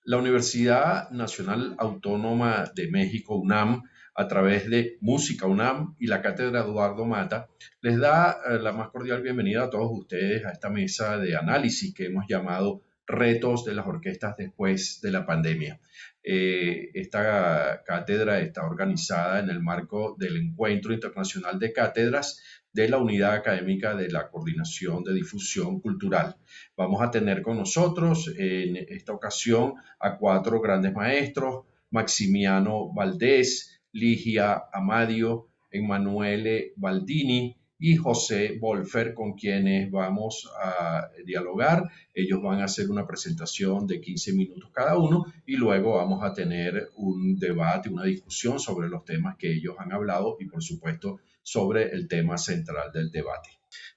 La Universidad Nacional Autónoma de México, UNAM, a través de Música UNAM y la Cátedra Eduardo Mata, les da la más cordial bienvenida a todos ustedes a esta mesa de análisis que hemos llamado Retos de las Orquestas después de la pandemia. Esta cátedra está organizada en el marco del Encuentro Internacional de Cátedras de la Unidad Académica de la Coordinación de Difusión Cultural. Vamos a tener con nosotros en esta ocasión a cuatro grandes maestros: Maximiano Valdés, Ligia Amadio, Emanuele Baldini y José Wolfer, con quienes vamos a dialogar. Ellos van a hacer una presentación de 15 minutos cada uno y luego vamos a tener un debate, una discusión sobre los temas que ellos han hablado y, por supuesto, sobre el tema central del debate.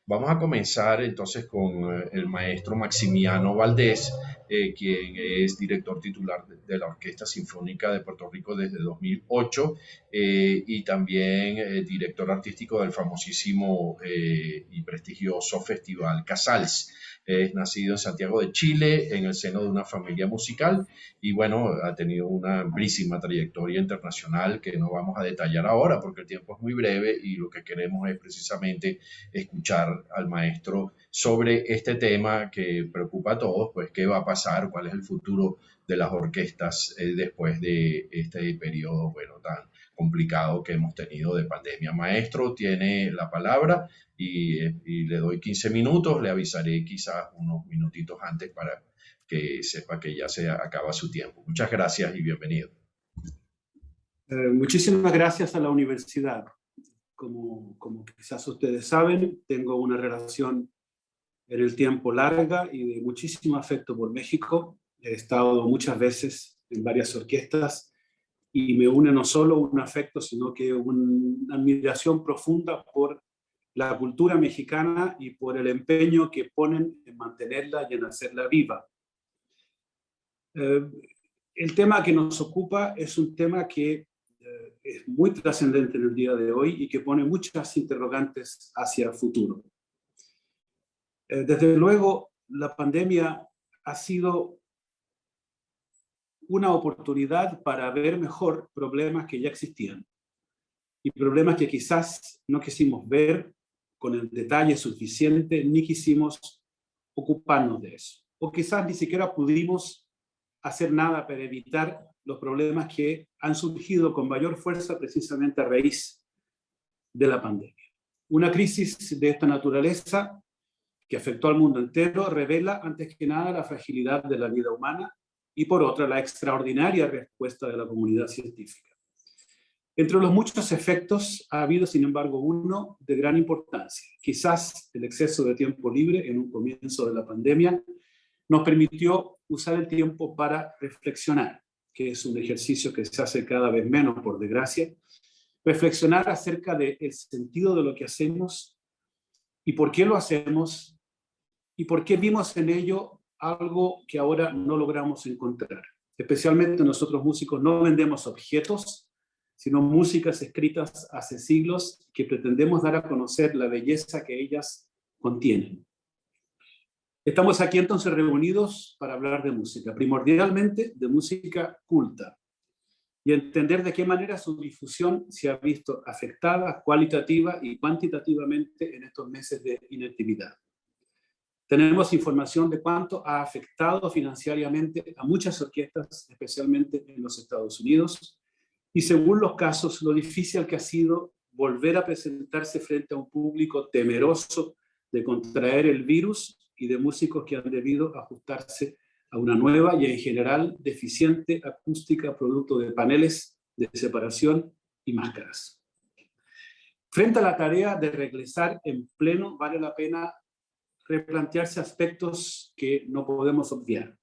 Vamos a comenzar entonces con el maestro Maximiano Valdés, quien es director titular de la Orquesta Sinfónica de Puerto Rico desde 2008 y también director artístico del famosísimo y prestigioso Festival Casals. Es nacido en Santiago de Chile, en el seno de una familia musical, y bueno, ha tenido una amplísima trayectoria internacional que no vamos a detallar ahora porque el tiempo es muy breve y lo que queremos es precisamente escuchar al maestro sobre este tema que preocupa a todos, pues qué va a pasar, cuál es el futuro de las orquestas después de este periodo, bueno, tan complicado que hemos tenido de pandemia. Maestro, tiene la palabra y le doy 15 minutos, le avisaré quizás unos minutitos antes para que sepa que ya se acaba su tiempo. Muchas gracias y bienvenido. Muchísimas gracias a la universidad. Como quizás ustedes saben, tengo una relación en el tiempo larga y de muchísimo afecto por México. He estado muchas veces en varias orquestas y me une no solo un afecto, sino que una admiración profunda por la cultura mexicana y por el empeño que ponen en mantenerla y en hacerla viva. El tema que nos ocupa es un tema que es muy trascendente en el día de hoy y que pone muchas interrogantes hacia el futuro. Desde luego, la pandemia ha sido una oportunidad para ver mejor problemas que ya existían y problemas que quizás no quisimos ver con el detalle suficiente ni quisimos ocuparnos de eso. O quizás ni siquiera pudimos hacer nada para evitar los problemas que han surgido con mayor fuerza precisamente a raíz de la pandemia. Una crisis de esta naturaleza que afectó al mundo entero revela antes que nada la fragilidad de la vida humana y por otra la extraordinaria respuesta de la comunidad científica. Entre los muchos efectos ha habido, sin embargo, uno de gran importancia. Quizás el exceso de tiempo libre en un comienzo de la pandemia nos permitió usar el tiempo para reflexionar, que es un ejercicio que se hace cada vez menos, por desgracia. Reflexionar acerca del sentido de lo que hacemos y por qué lo hacemos y por qué vimos en ello algo que ahora no logramos encontrar. Especialmente nosotros músicos no vendemos objetos, sino músicas escritas hace siglos que pretendemos dar a conocer la belleza que ellas contienen. Estamos aquí entonces reunidos para hablar de música, primordialmente de música culta, y entender de qué manera su difusión se ha visto afectada cualitativa y cuantitativamente en estos meses de inactividad. Tenemos información de cuánto ha afectado financieramente a muchas orquestas, especialmente en los Estados Unidos, y según los casos, lo difícil que ha sido volver a presentarse frente a un público temeroso de contraer el virus y de músicos que han debido ajustarse a una nueva y en general deficiente acústica producto de paneles de separación y máscaras. Frente a la tarea de regresar en pleno, vale la pena replantearse aspectos que no podemos obviar.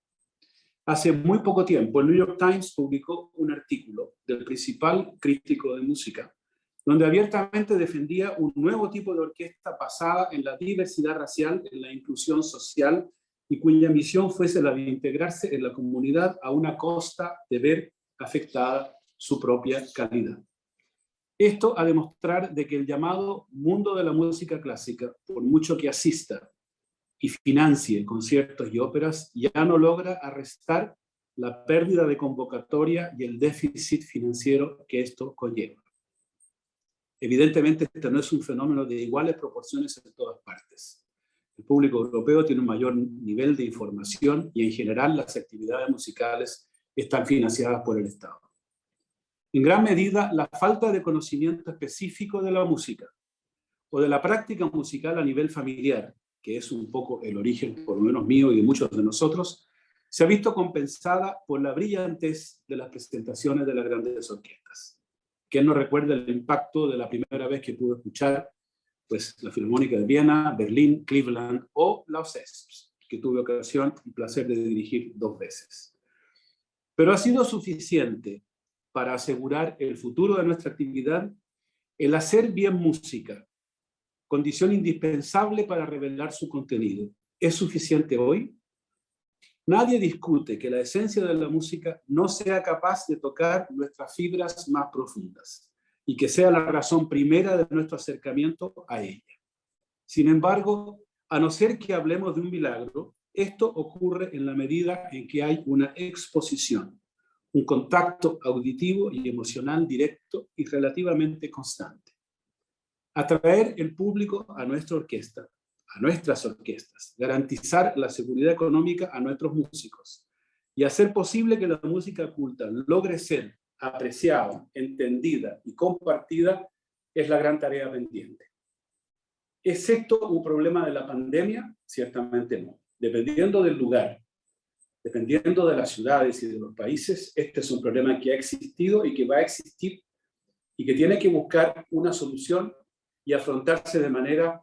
Hace muy poco tiempo, el New York Times publicó un artículo del principal crítico de música, donde abiertamente defendía un nuevo tipo de orquesta basada en la diversidad racial, en la inclusión social, y cuya misión fuese la de integrarse en la comunidad a una costa de ver afectada su propia calidad. Esto a demostrar de que el llamado mundo de la música clásica, por mucho que asista y financie conciertos y óperas, ya no logra arrestar la pérdida de convocatoria y el déficit financiero que esto conlleva. Evidentemente, este no es un fenómeno de iguales proporciones en todas partes. El público europeo tiene un mayor nivel de información y en general las actividades musicales están financiadas por el Estado. En gran medida, la falta de conocimiento específico de la música o de la práctica musical a nivel familiar, que es un poco el origen, por lo menos mío y de muchos de nosotros, se ha visto compensada por la brillantez de las presentaciones de las grandes orquestas. ¿Quién no recuerda el impacto de la primera vez que pudo escuchar pues, la Filarmónica de Viena, Berlín, Cleveland o la OCESP, que tuve ocasión y placer de dirigir 2 veces? Pero ha sido suficiente para asegurar el futuro de nuestra actividad el hacer bien música, condición indispensable para revelar su contenido. ¿Es suficiente hoy? Nadie discute que la esencia de la música no sea capaz de tocar nuestras fibras más profundas y que sea la razón primera de nuestro acercamiento a ella. Sin embargo, a no ser que hablemos de un milagro, esto ocurre en la medida en que hay una exposición, un contacto auditivo y emocional directo y relativamente constante. Atraer el público a nuestra orquesta, a nuestras orquestas, garantizar la seguridad económica a nuestros músicos y hacer posible que la música culta logre ser apreciada, entendida y compartida es la gran tarea pendiente. ¿Es esto un problema de la pandemia? Ciertamente no. Dependiendo del lugar, dependiendo de las ciudades y de los países, este es un problema que ha existido y que va a existir y que tiene que buscar una solución y afrontarse de manera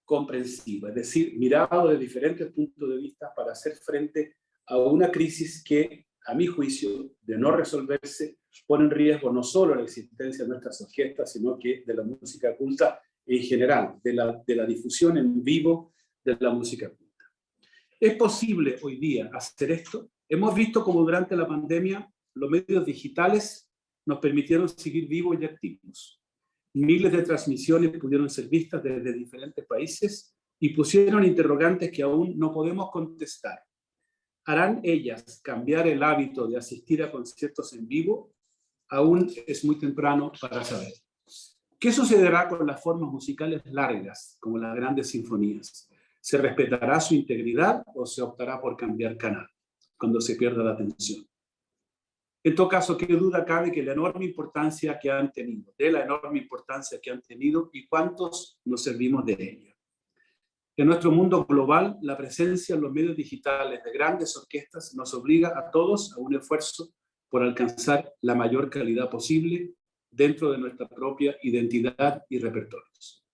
comprensiva, es decir, mirado de diferentes puntos de vista para hacer frente a una crisis que, a mi juicio, de no resolverse, pone en riesgo no solo la existencia de nuestras orquestas, sino que de la música culta en general, de la difusión en vivo de la música culta. ¿Es posible hoy día hacer esto? Hemos visto como durante la pandemia los medios digitales nos permitieron seguir vivos y activos. Miles de transmisiones pudieron ser vistas desde diferentes países y pusieron interrogantes que aún no podemos contestar. ¿Harán ellas cambiar el hábito de asistir a conciertos en vivo? Aún es muy temprano para saber. ¿Qué sucederá con las formas musicales largas, como las grandes sinfonías? ¿Se respetará su integridad o se optará por cambiar canal cuando se pierda la atención? En todo caso, ¿qué duda cabe que la enorme importancia que han tenido, y cuántos nos servimos de ella? En nuestro mundo global, la presencia en los medios digitales de grandes orquestas nos obliga a todos a un esfuerzo por alcanzar la mayor calidad posible dentro de nuestra propia identidad y repertorios.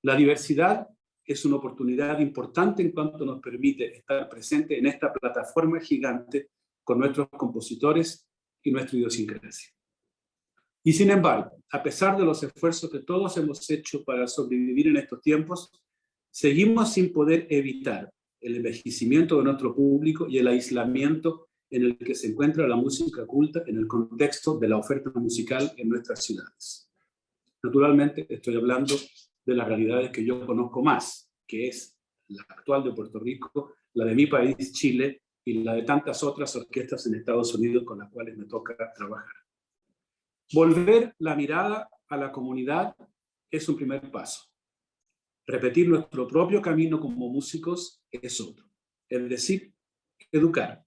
La diversidad es una oportunidad importante en cuanto nos permite estar presente en esta plataforma gigante con nuestros compositores y nuestra idiosincrasia. Y sin embargo, a pesar de los esfuerzos que todos hemos hecho para sobrevivir en estos tiempos, seguimos sin poder evitar el envejecimiento de nuestro público y el aislamiento en el que se encuentra la música culta en el contexto de la oferta musical en nuestras ciudades. Naturalmente, estoy hablando de las realidades que yo conozco más, que es la actual de Puerto Rico, la de mi país, Chile, y la de tantas otras orquestas en Estados Unidos con las cuales me toca trabajar. Volver la mirada a la comunidad es un primer paso. Repetir nuestro propio camino como músicos es otro. Es decir, educar.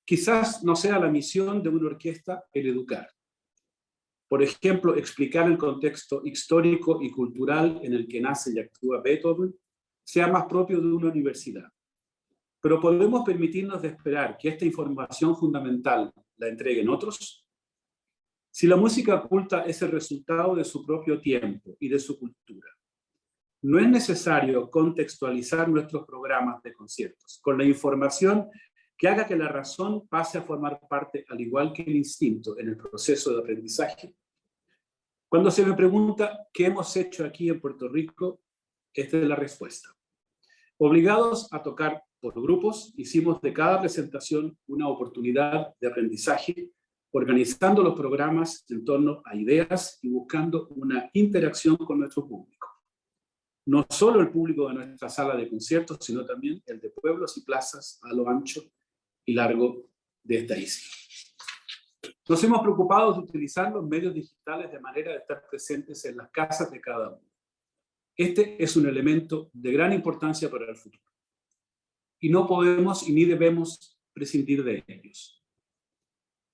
Quizás no sea la misión de una orquesta el educar. Por ejemplo, explicar el contexto histórico y cultural en el que nace y actúa Beethoven sea más propio de una universidad. Pero ¿podemos permitirnos de esperar que esta información fundamental la entreguen otros? Si la música culta es el resultado de su propio tiempo y de su cultura, no es necesario contextualizar nuestros programas de conciertos con la información que haga que la razón pase a formar parte, al igual que el instinto, en el proceso de aprendizaje. Cuando se me pregunta qué hemos hecho aquí en Puerto Rico, esta es la respuesta. Obligados a tocar por grupos, hicimos de cada presentación una oportunidad de aprendizaje, organizando los programas en torno a ideas y buscando una interacción con nuestro público. No solo el público de nuestra sala de conciertos, sino también el de pueblos y plazas a lo ancho y largo de esta isla. Nos hemos preocupado de utilizar los medios digitales de manera de estar presentes en las casas de cada uno. Este es un elemento de gran importancia para el futuro. Y no podemos y ni debemos prescindir de ellos.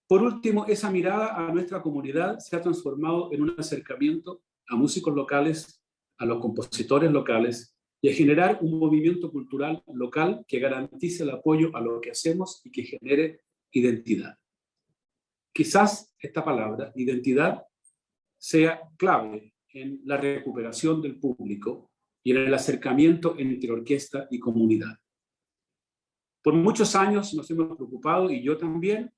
Por último, esa mirada a nuestra comunidad se ha transformado en un acercamiento a músicos locales, a los compositores locales y a generar un movimiento cultural local que garantice el apoyo a lo que hacemos y que genere identidad. Quizás esta palabra, identidad, sea clave en la recuperación del público y en el acercamiento entre orquesta y comunidad. Por muchos años nos hemos preocupado, y yo también,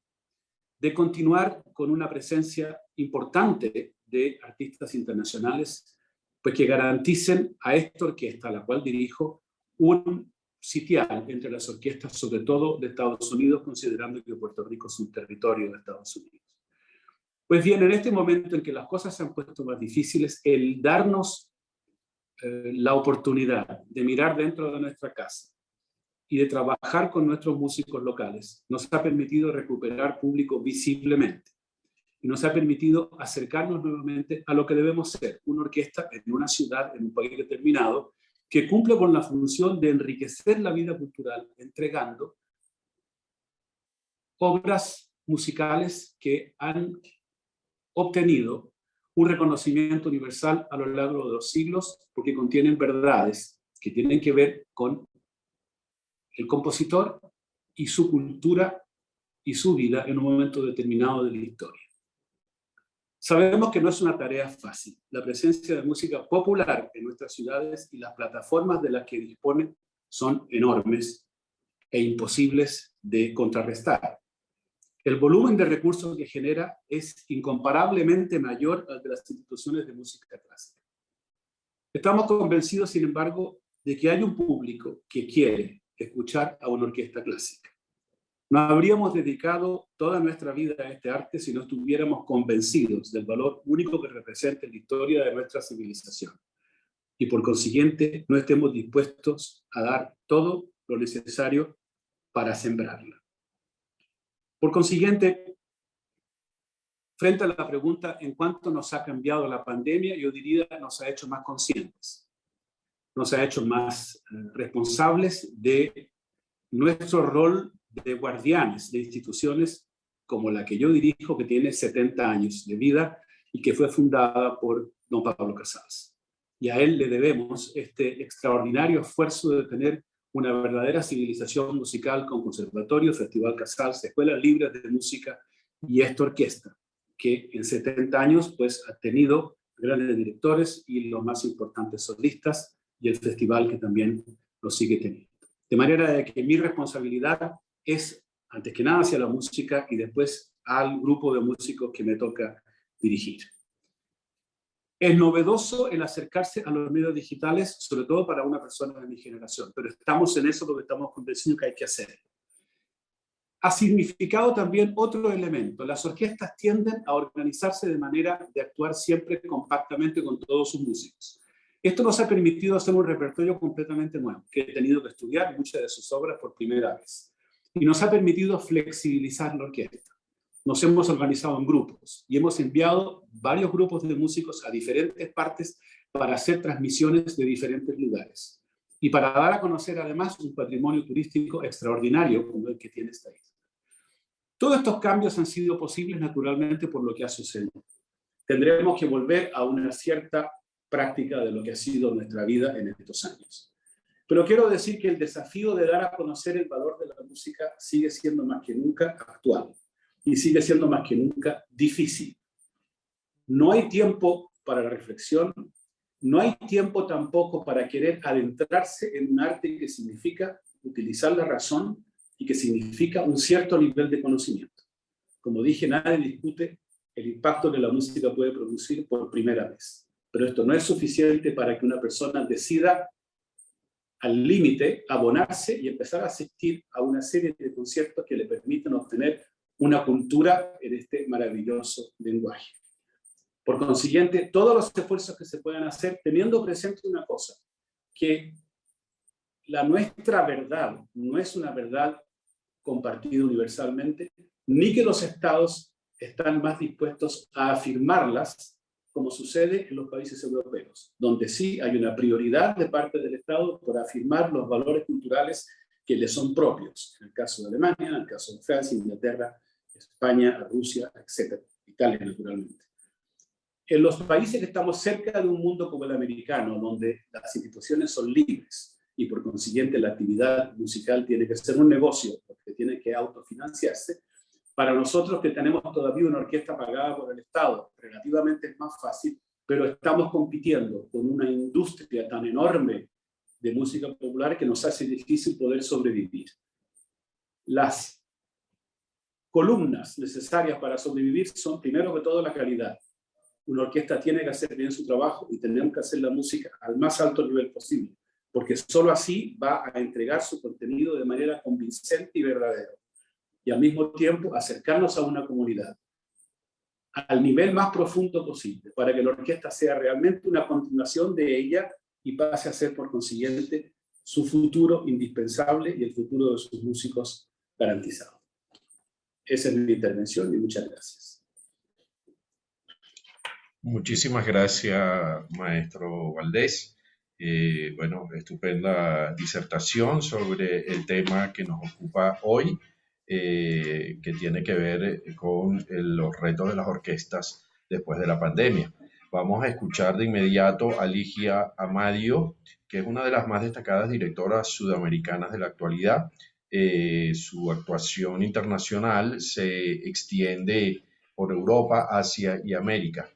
de continuar con una presencia importante de artistas internacionales, pues que garanticen a esta orquesta, a la cual dirijo, un sitial entre las orquestas, sobre todo de Estados Unidos, considerando que Puerto Rico es un territorio de Estados Unidos. Pues bien, en este momento en que las cosas se han puesto más difíciles, el darnos la oportunidad de mirar dentro de nuestra casa y de trabajar con nuestros músicos locales nos ha permitido recuperar público visiblemente y nos ha permitido acercarnos nuevamente a lo que debemos ser, una orquesta en una ciudad, en un país determinado, que cumple con la función de enriquecer la vida cultural entregando obras musicales que han obtenido un reconocimiento universal a lo largo de los siglos porque contienen verdades que tienen que ver con el compositor y su cultura y su vida en un momento determinado de la historia. Sabemos que no es una tarea fácil. La presencia de música popular en nuestras ciudades y las plataformas de las que disponen son enormes e imposibles de contrarrestar. El volumen de recursos que genera es incomparablemente mayor al de las instituciones de música clásica. Estamos convencidos, sin embargo, de que hay un público que quiere escuchar a una orquesta clásica. No habríamos dedicado toda nuestra vida a este arte si no estuviéramos convencidos del valor único que representa en la historia de nuestra civilización. Y por consiguiente, no estemos dispuestos a dar todo lo necesario para sembrarla. Por consiguiente, frente a la pregunta en cuánto nos ha cambiado la pandemia, yo diría nos ha hecho más conscientes, nos ha hecho más responsables de nuestro rol de guardianes de instituciones como la que yo dirijo, que tiene 70 años de vida y que fue fundada por don Pablo Casals. Y a él le debemos este extraordinario esfuerzo de tener una verdadera civilización musical con conservatorio, Festival Casals, escuelas libres de música y esta orquesta, que en 70 años pues, ha tenido grandes directores y los más importantes solistas, y el festival que también lo sigue teniendo. De manera de que mi responsabilidad es, antes que nada, hacia la música y después al grupo de músicos que me toca dirigir. Es novedoso el acercarse a los medios digitales, sobre todo para una persona de mi generación, pero estamos en eso porque estamos convencidos que hay que hacerlo. Ha significado también otro elemento. Las orquestas tienden a organizarse de manera de actuar siempre compactamente con todos sus músicos. Esto nos ha permitido hacer un repertorio completamente nuevo, que he tenido que estudiar muchas de sus obras por primera vez. Y nos ha permitido flexibilizar la orquesta. Nos hemos organizado en grupos y hemos enviado varios grupos de músicos a diferentes partes para hacer transmisiones de diferentes lugares y para dar a conocer además un patrimonio turístico extraordinario como el que tiene esta isla. Todos estos cambios han sido posibles naturalmente por lo que ha sucedido. Tendremos que volver a una cierta práctica de lo que ha sido nuestra vida en estos años. Pero quiero decir que el desafío de dar a conocer el valor de la música sigue siendo más que nunca actual. Y sigue siendo más que nunca difícil. No hay tiempo para la reflexión, no hay tiempo tampoco para querer adentrarse en un arte que significa utilizar la razón y que significa un cierto nivel de conocimiento. Como dije, nadie discute el impacto que la música puede producir por primera vez. Pero esto no es suficiente para que una persona decida al límite abonarse y empezar a asistir a una serie de conciertos que le permitan obtener una cultura en este maravilloso lenguaje. Por consiguiente, todos los esfuerzos que se puedan hacer, teniendo presente una cosa, que nuestra verdad no es una verdad compartida universalmente, ni que los estados están más dispuestos a afirmarlas, como sucede en los países europeos, donde sí hay una prioridad de parte del Estado por afirmar los valores culturales que le son propios, en el caso de Alemania, en el caso de Francia, Inglaterra, España, Rusia, etc. Italia, naturalmente. En los países que estamos cerca de un mundo como el americano, donde las instituciones son libres y por consiguiente la actividad musical tiene que ser un negocio, porque tiene que autofinanciarse, para nosotros que tenemos todavía una orquesta pagada por el Estado, relativamente es más fácil, pero estamos compitiendo con una industria tan enorme de música popular que nos hace difícil poder sobrevivir. Las columnas necesarias para sobrevivir son, primero que todo, la calidad. Una orquesta tiene que hacer bien su trabajo y tenemos que hacer la música al más alto nivel posible, porque solo así va a entregar su contenido de manera convincente y verdadera. Y al mismo tiempo acercarnos a una comunidad al nivel más profundo posible, para que la orquesta sea realmente una continuación de ella y pase a ser, por consiguiente, su futuro indispensable y el futuro de sus músicos garantizado. Esa es mi intervención y muchas gracias. Muchísimas gracias, maestro Valdés. Bueno, estupenda disertación sobre el tema que nos ocupa hoy, que tiene que ver con los retos de las orquestas después de la pandemia. Vamos a escuchar de inmediato a Ligia Amadio, que es una de las más destacadas directoras sudamericanas de la actualidad. Su actuación internacional se extiende por Europa, Asia y América.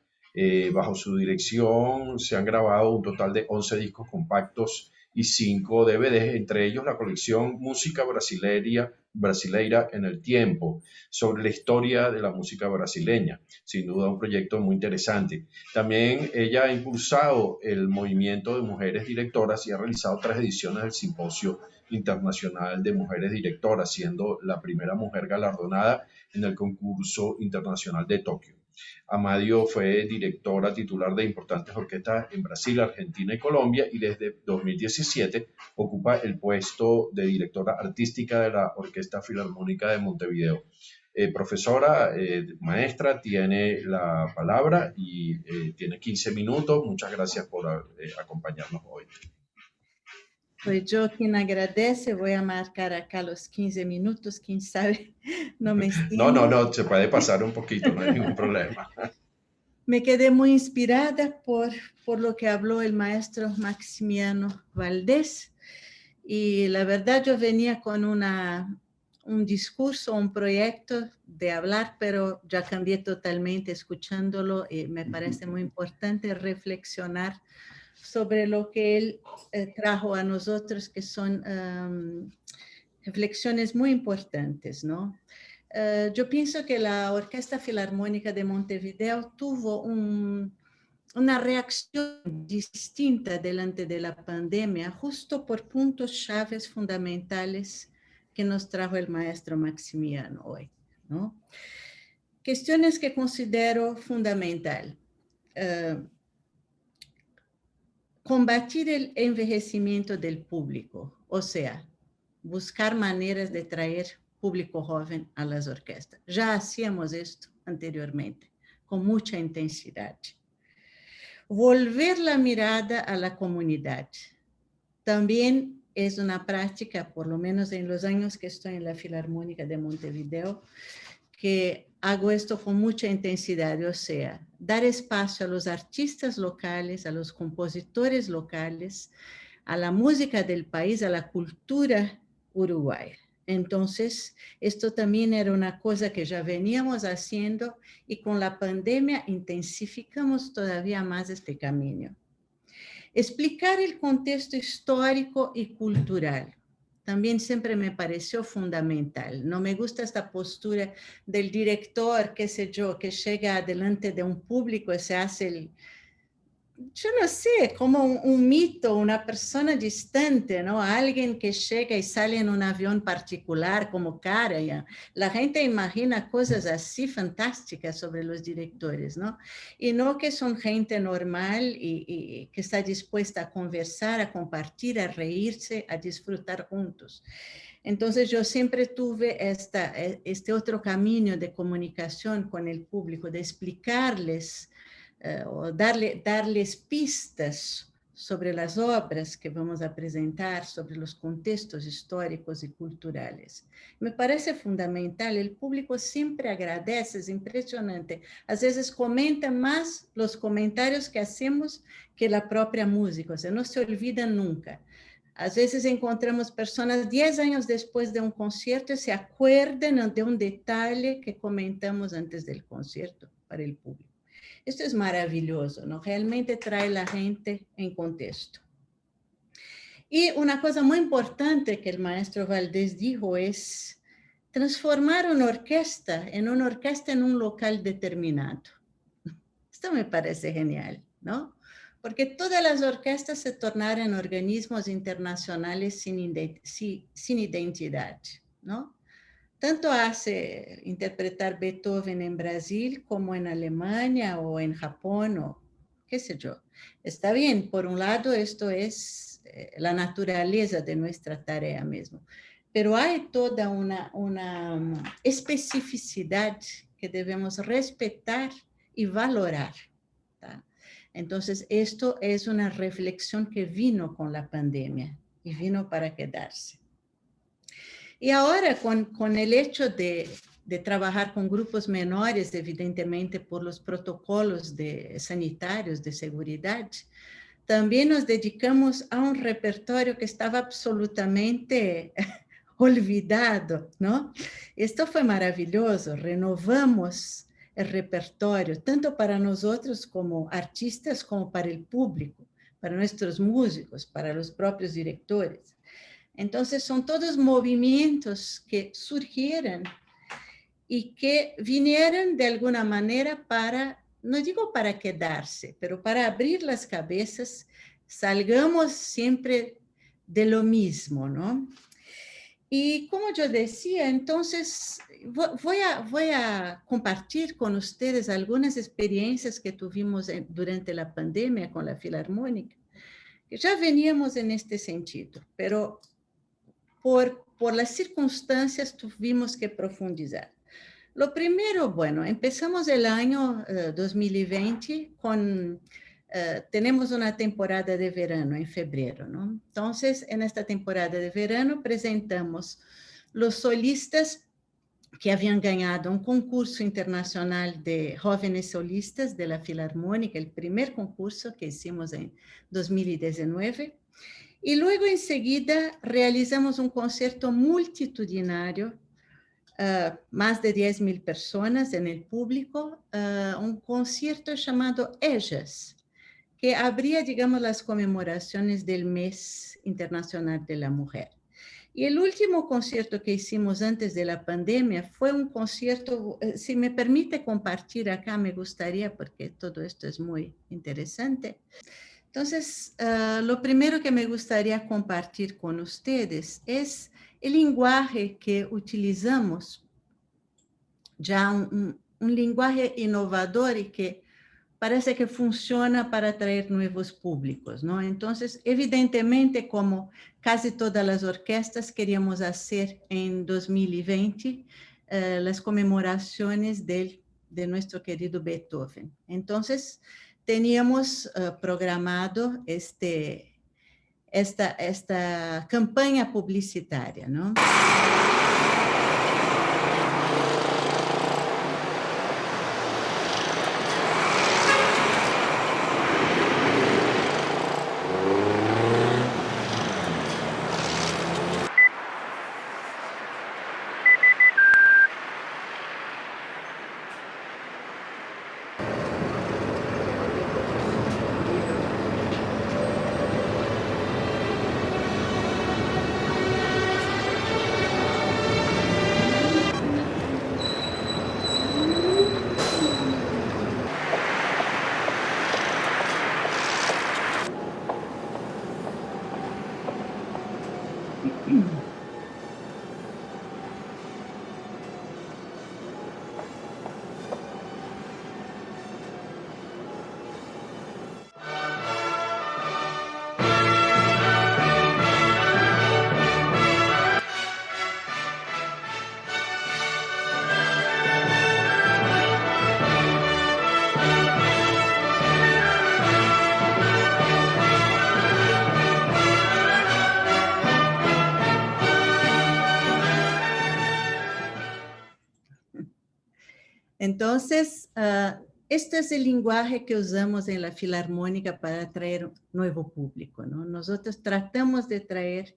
Bajo su dirección se han grabado un total de 11 discos compactos y 5 DVDs, entre ellos la colección Música Brasileira en el Tiempo, sobre la historia de la música brasileña. Sin duda un proyecto muy interesante. También ella ha impulsado el movimiento de mujeres directoras y ha realizado 3 ediciones del Simposio Internacional de Mujeres Directoras, siendo la primera mujer galardonada en el concurso internacional de Tokio. Amadio fue directora titular de importantes orquestas en Brasil, Argentina y Colombia, y desde 2017 ocupa el puesto de directora artística de la Orquesta Filarmónica de Montevideo. Profesora, maestra, tiene la palabra y tiene 15 minutos. Muchas gracias por acompañarnos hoy. Soy yo quien agradece, voy a marcar acá los 15 minutos, quién sabe, no me extiendo. No, se puede pasar un poquito, no hay ningún problema. Me quedé muy inspirada por lo que habló el maestro Maximiano Valdés, y la verdad yo venía con un discurso, un proyecto de hablar, pero ya cambié totalmente escuchándolo y me parece muy importante reflexionar sobre lo que él trajo a nosotros, que son reflexiones muy importantes, ¿no? Yo pienso que la Orquesta Filarmónica de Montevideo tuvo una reacción distinta delante de la pandemia, justo por puntos claves fundamentales que nos trajo el maestro Maximiano hoy, ¿no? Cuestiones que considero fundamental. Combatir el envejecimiento del público, o sea, buscar maneras de traer público joven a las orquestas. Ya hacíamos esto anteriormente, con mucha intensidad. Volver la mirada a la comunidad. También es una práctica, por lo menos en los años que estoy en la Filarmónica de Montevideo, que hago esto con mucha intensidad, o sea, dar espacio a los artistas locales, a los compositores locales, a la música del país, a la cultura uruguaya. Entonces, esto también era una cosa que ya veníamos haciendo y con la pandemia intensificamos todavía más este camino. Explicar el contexto histórico y cultural también siempre me pareció fundamental. No me gusta esta postura del director, qué sé yo, que llega delante de un público y se hace yo no sé, como un mito, una persona distante, ¿no? Alguien que llega y sale en un avión particular como Karajan. La gente imagina cosas así fantásticas sobre los directores, ¿no? Y no que son gente normal y que está dispuesta a conversar, a compartir, a reírse, a disfrutar juntos. Entonces yo siempre tuve este otro camino de comunicación con el público, de explicarles o darles pistas sobre las obras que vamos a presentar, sobre los contextos históricos y culturales. Me parece fundamental, el público siempre agradece, es impresionante. A veces comenta más los comentarios que hacemos que la propia música, o sea, no se olvidan nunca. Às vezes encontramos pessoas 10 anos depois de um concerto e se acuerdan de um detalhe que comentamos antes do concerto para o público. Isso é maravilhoso, não? Realmente traz a gente em contexto. E uma coisa muito importante que o maestro Valdés dijo é transformar uma orquestra em um local determinado. Isso me parece genial, não? Porque todas as orquestas se tornaram organismos internacionais sem identidade, não? Tanto hace interpretar Beethoven en Brasil como en Alemania o en Japón o qué sé yo. Está bien, por un lado esto es la naturaleza de nuestra tarea mismo, pero hay toda una especificidad que debemos respetar y valorar, ¿tá? Entonces, esto es una reflexión que vino con la pandemia y vino para quedarse. Y ahora, con el hecho de trabajar con grupos menores, evidentemente por los protocolos sanitarios de seguridad, también nos dedicamos a un repertorio que estaba absolutamente olvidado, ¿no? Esto fue maravilloso, renovamos el repertorio, tanto para nosotros como artistas, como para el público, para nuestros músicos, para los propios directores. Entonces, son todos movimientos que surgieron y que vinieron de alguna manera para, no digo para quedarse, pero para abrir las cabezas, salgamos siempre de lo mismo, ¿no? Y como yo decía, entonces voy a compartir con ustedes algunas experiencias que tuvimos durante la pandemia con la Filarmónica, que ya veníamos en este sentido, pero por las circunstancias tuvimos que profundizar. Lo primero, bueno, empezamos el año 2020 con, tenemos una temporada de verano en febrero, ¿no? Entonces, en esta temporada de verano presentamos los solistas que habían ganado un concurso internacional de jóvenes solistas de la Filarmónica, el primer concurso que hicimos en 2019. Y luego enseguida realizamos un concierto multitudinario, más de 10.000 personas en el público, un concierto llamado Ellas, que abría, digamos, las conmemoraciones del Mes Internacional de la Mujer. Y el último concierto que hicimos antes de la pandemia fue un concierto, si me permite compartir acá, me gustaría, porque todo esto es muy interesante. Entonces, lo primero que me gustaría compartir con ustedes es el lenguaje que utilizamos, ya un lenguaje innovador y que parece que funciona para atraer nuevos públicos, ¿no? Entonces, evidentemente, como casi todas las orquestas queríamos hacer en 2020, las conmemoraciones de nuestro querido Beethoven. Entonces, teníamos programado esta campaña publicitaria, ¿no? Entonces, este es el lenguaje que usamos en la Filarmónica para atraer nuevo público, ¿no? Nosotros tratamos de traer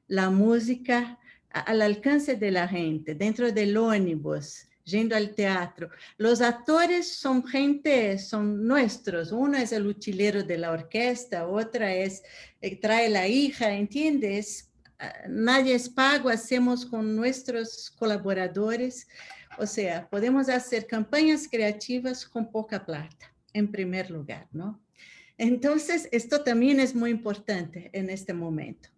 la música al alcance de la gente, dentro del ómnibus, yendo al teatro. Los actores son gente, son nuestros. Uno es el utilero de la orquesta, otra es, trae la hija, ¿entiendes? Nadie es pago, hacemos con nuestros colaboradores. O sea, podemos hacer campañas creativas con poca plata, en primer lugar, ¿no? Entonces, esto también es muy importante en este momento.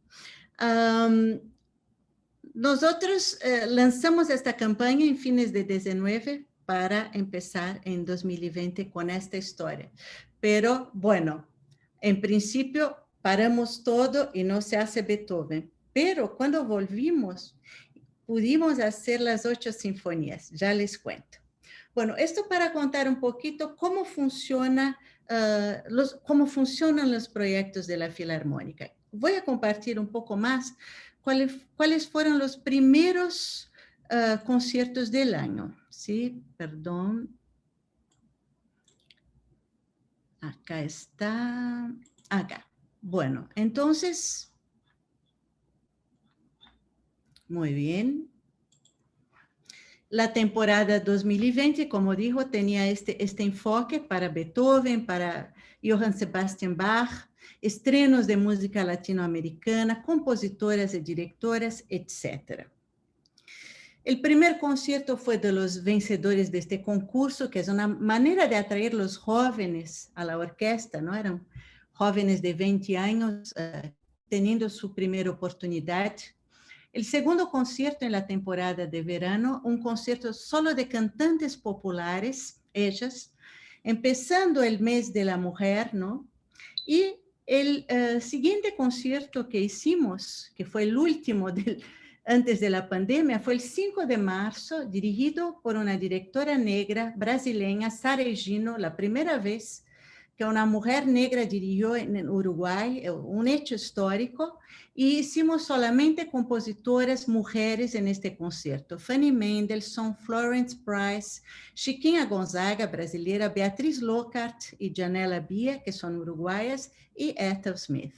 Nosotros lanzamos esta campaña en fines de 19 para empezar en 2020 con esta historia. Pero, bueno, en principio paramos todo y no se hace Beethoven. Pero cuando volvimos, pudimos hacer las 8 sinfonías, ya les cuento. Bueno, esto para contar un poquito cómo funcionan los proyectos de la Filarmónica. Voy a compartir un poco más cuáles fueron los primeros conciertos del año. Sí, perdón. Acá está. Acá. Bueno, entonces... Muy bien. La temporada 2020, como dijo, tenía este enfoque para Beethoven, para Johann Sebastian Bach, estrenos de música latinoamericana, compositoras y directoras, etc. El primer concierto fue de los vencedores de este concurso, que es una manera de atraer los jóvenes a la orquesta, ¿no? Eran jóvenes de 20 años teniendo su primera oportunidad. El segundo concierto en la temporada de verano, un concierto solo de cantantes populares, ellas, empezando el mes de la mujer, ¿no? Y el siguiente concierto que hicimos, que fue el último antes de la pandemia, fue el 5 de marzo, dirigido por una directora negra brasileña, Sara Egino, la primera vez que una mujer negra dirigió en Uruguay, un hecho histórico, y hicimos solamente compositoras mujeres en este concierto. Fanny Mendelssohn, Florence Price, Chiquinha Gonzaga, brasileira, Beatriz Lockhart y Janela Bia, que son uruguayas, y Ethel Smith.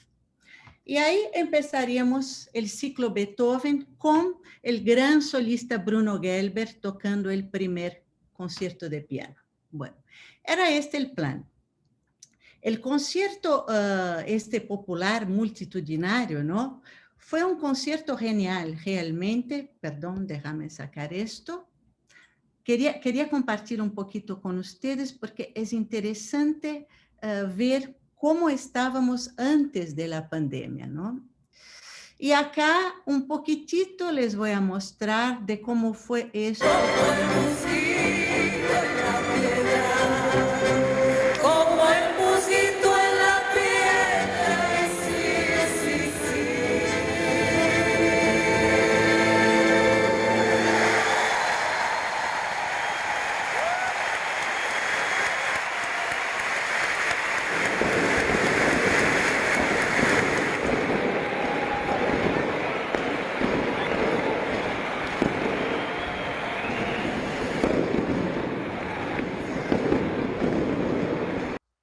Y ahí empezaríamos el ciclo Beethoven con el gran solista Bruno Gelber tocando el primer concierto de piano. Bueno, era este el plan. El concierto popular multitudinario, ¿no? Fue un concierto genial, realmente. Perdón, déjame sacar esto. Quería compartir un poquito con ustedes porque es interesante ver cómo estábamos antes de la pandemia, ¿no? Y acá un poquitito les voy a mostrar de cómo fue esto.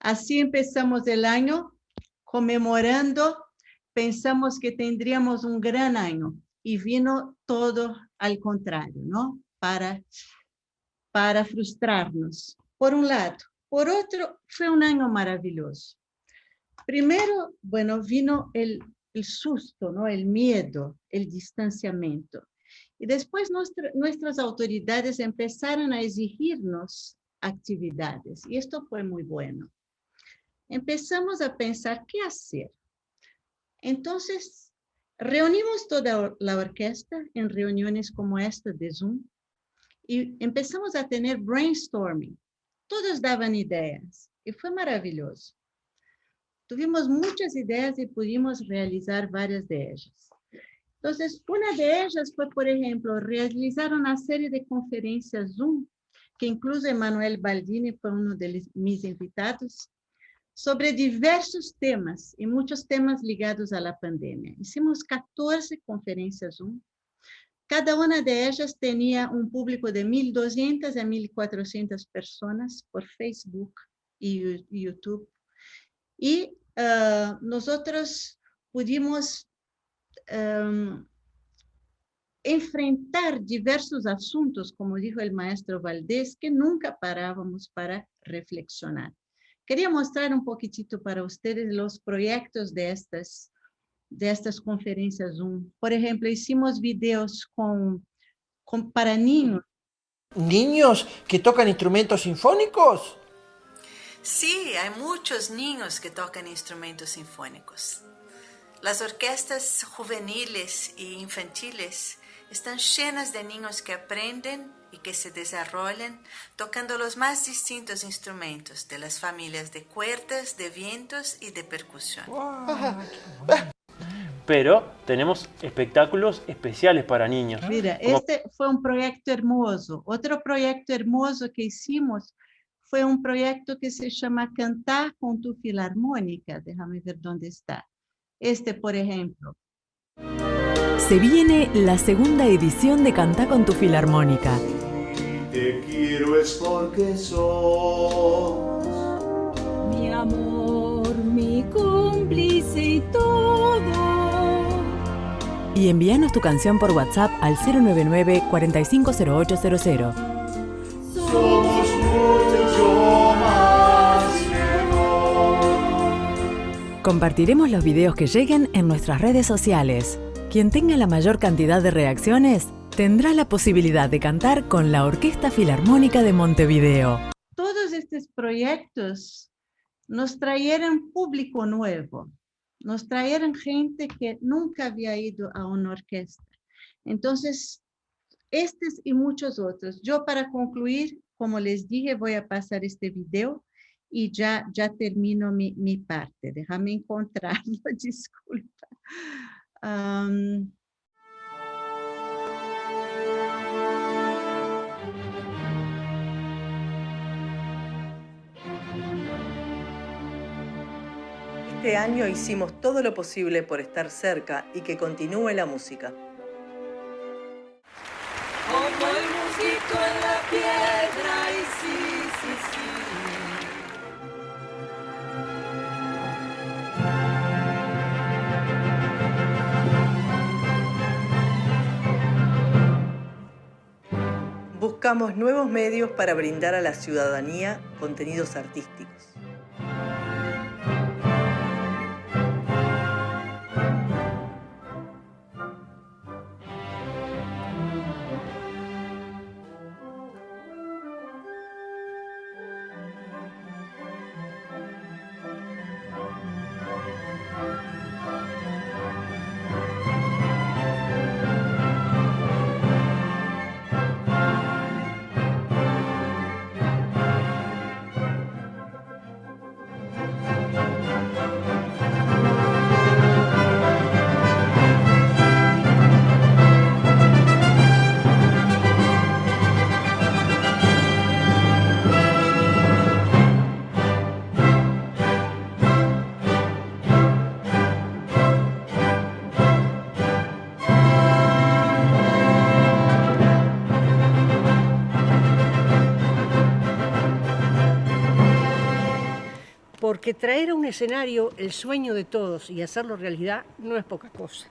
Así empezamos el año, conmemorando, pensamos que tendríamos un gran año y vino todo al contrario, ¿no? Para frustrarnos, por un lado. Por otro, fue un año maravilloso. Primero, bueno, vino el susto, ¿no? El miedo, el distanciamiento. Y después nuestras autoridades empezaron a exigirnos actividades y esto fue muy bueno. Empezamos a pensar qué hacer. Entonces, Reunimos toda la orquesta en reuniones como esta de Zoom y empezamos a tener brainstorming. Todos daban ideas y fue maravilloso. Tuvimos muchas ideas y pudimos realizar varias de ellas. Entonces, una de ellas fue, por ejemplo, realizar una serie de conferencias Zoom, que incluso Emanuel Baldini fue uno de mis invitados, sobre diversos temas y muchos temas ligados a la pandemia. Hicimos 14 conferencias Zoom. Cada una de ellas tenía un público de 1.200 a 1.400 personas por Facebook y YouTube. Y nosotros pudimos enfrentar diversos asuntos, como dijo el maestro Valdés, que nunca parábamos para reflexionar. Quería mostrar un poquitito para ustedes los proyectos de estas conferencias Zoom. Por ejemplo, hicimos videos para niños. ¿Niños que tocan instrumentos sinfónicos? Sí, hay muchos niños que tocan instrumentos sinfónicos. Las orquestas juveniles e infantiles están llenas de niños que aprenden y que se desarrollan tocando los más distintos instrumentos de las familias de cuerdas, de vientos y de percusión. Pero tenemos espectáculos especiales para niños. Mira, este fue un proyecto hermoso. Otro proyecto hermoso que hicimos fue un proyecto que se llama Cantar con tu Filarmónica. Déjame ver dónde está. Este, por ejemplo. Se viene la segunda edición de Cantá con tu Filarmónica. Te quiero es porque sos mi amor, mi cómplice y todo. Y envíanos tu canción por WhatsApp al 099 450800. Somos mucho más que vos. Compartiremos los videos que lleguen en nuestras redes sociales. Quien tenga la mayor cantidad de reacciones tendrá la posibilidad de cantar con la Orquesta Filarmónica de Montevideo. Todos estos proyectos nos trajeron público nuevo, nos trajeron gente que nunca había ido a una orquesta. Entonces, estos y muchos otros. Yo, para concluir, como les dije, voy a pasar este video y ya termino mi parte. Déjame encontrarlo, disculpa. Este año hicimos todo lo posible por estar cerca y que continúe la música. Como el músico en la piedra y sí. Buscamos nuevos medios para brindar a la ciudadanía contenidos artísticos. Porque traer a un escenario el sueño de todos y hacerlo realidad no es poca cosa.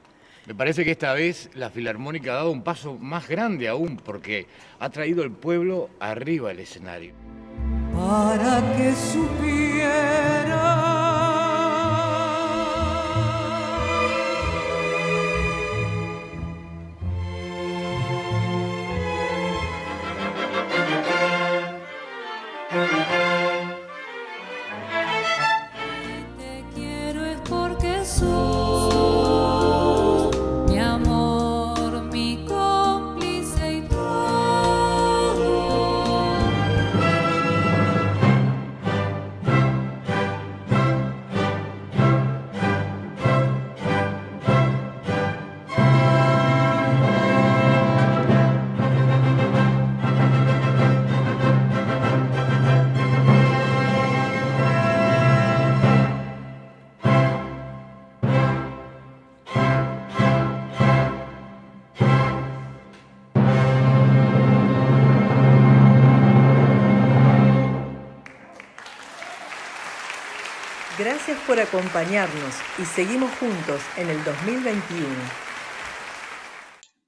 Me parece que esta vez la Filarmónica ha dado un paso más grande aún, porque ha traído al pueblo arriba del escenario. Para que supiera. Te quiero es porque sos Gracias por acompañarnos y seguimos juntos en el 2021.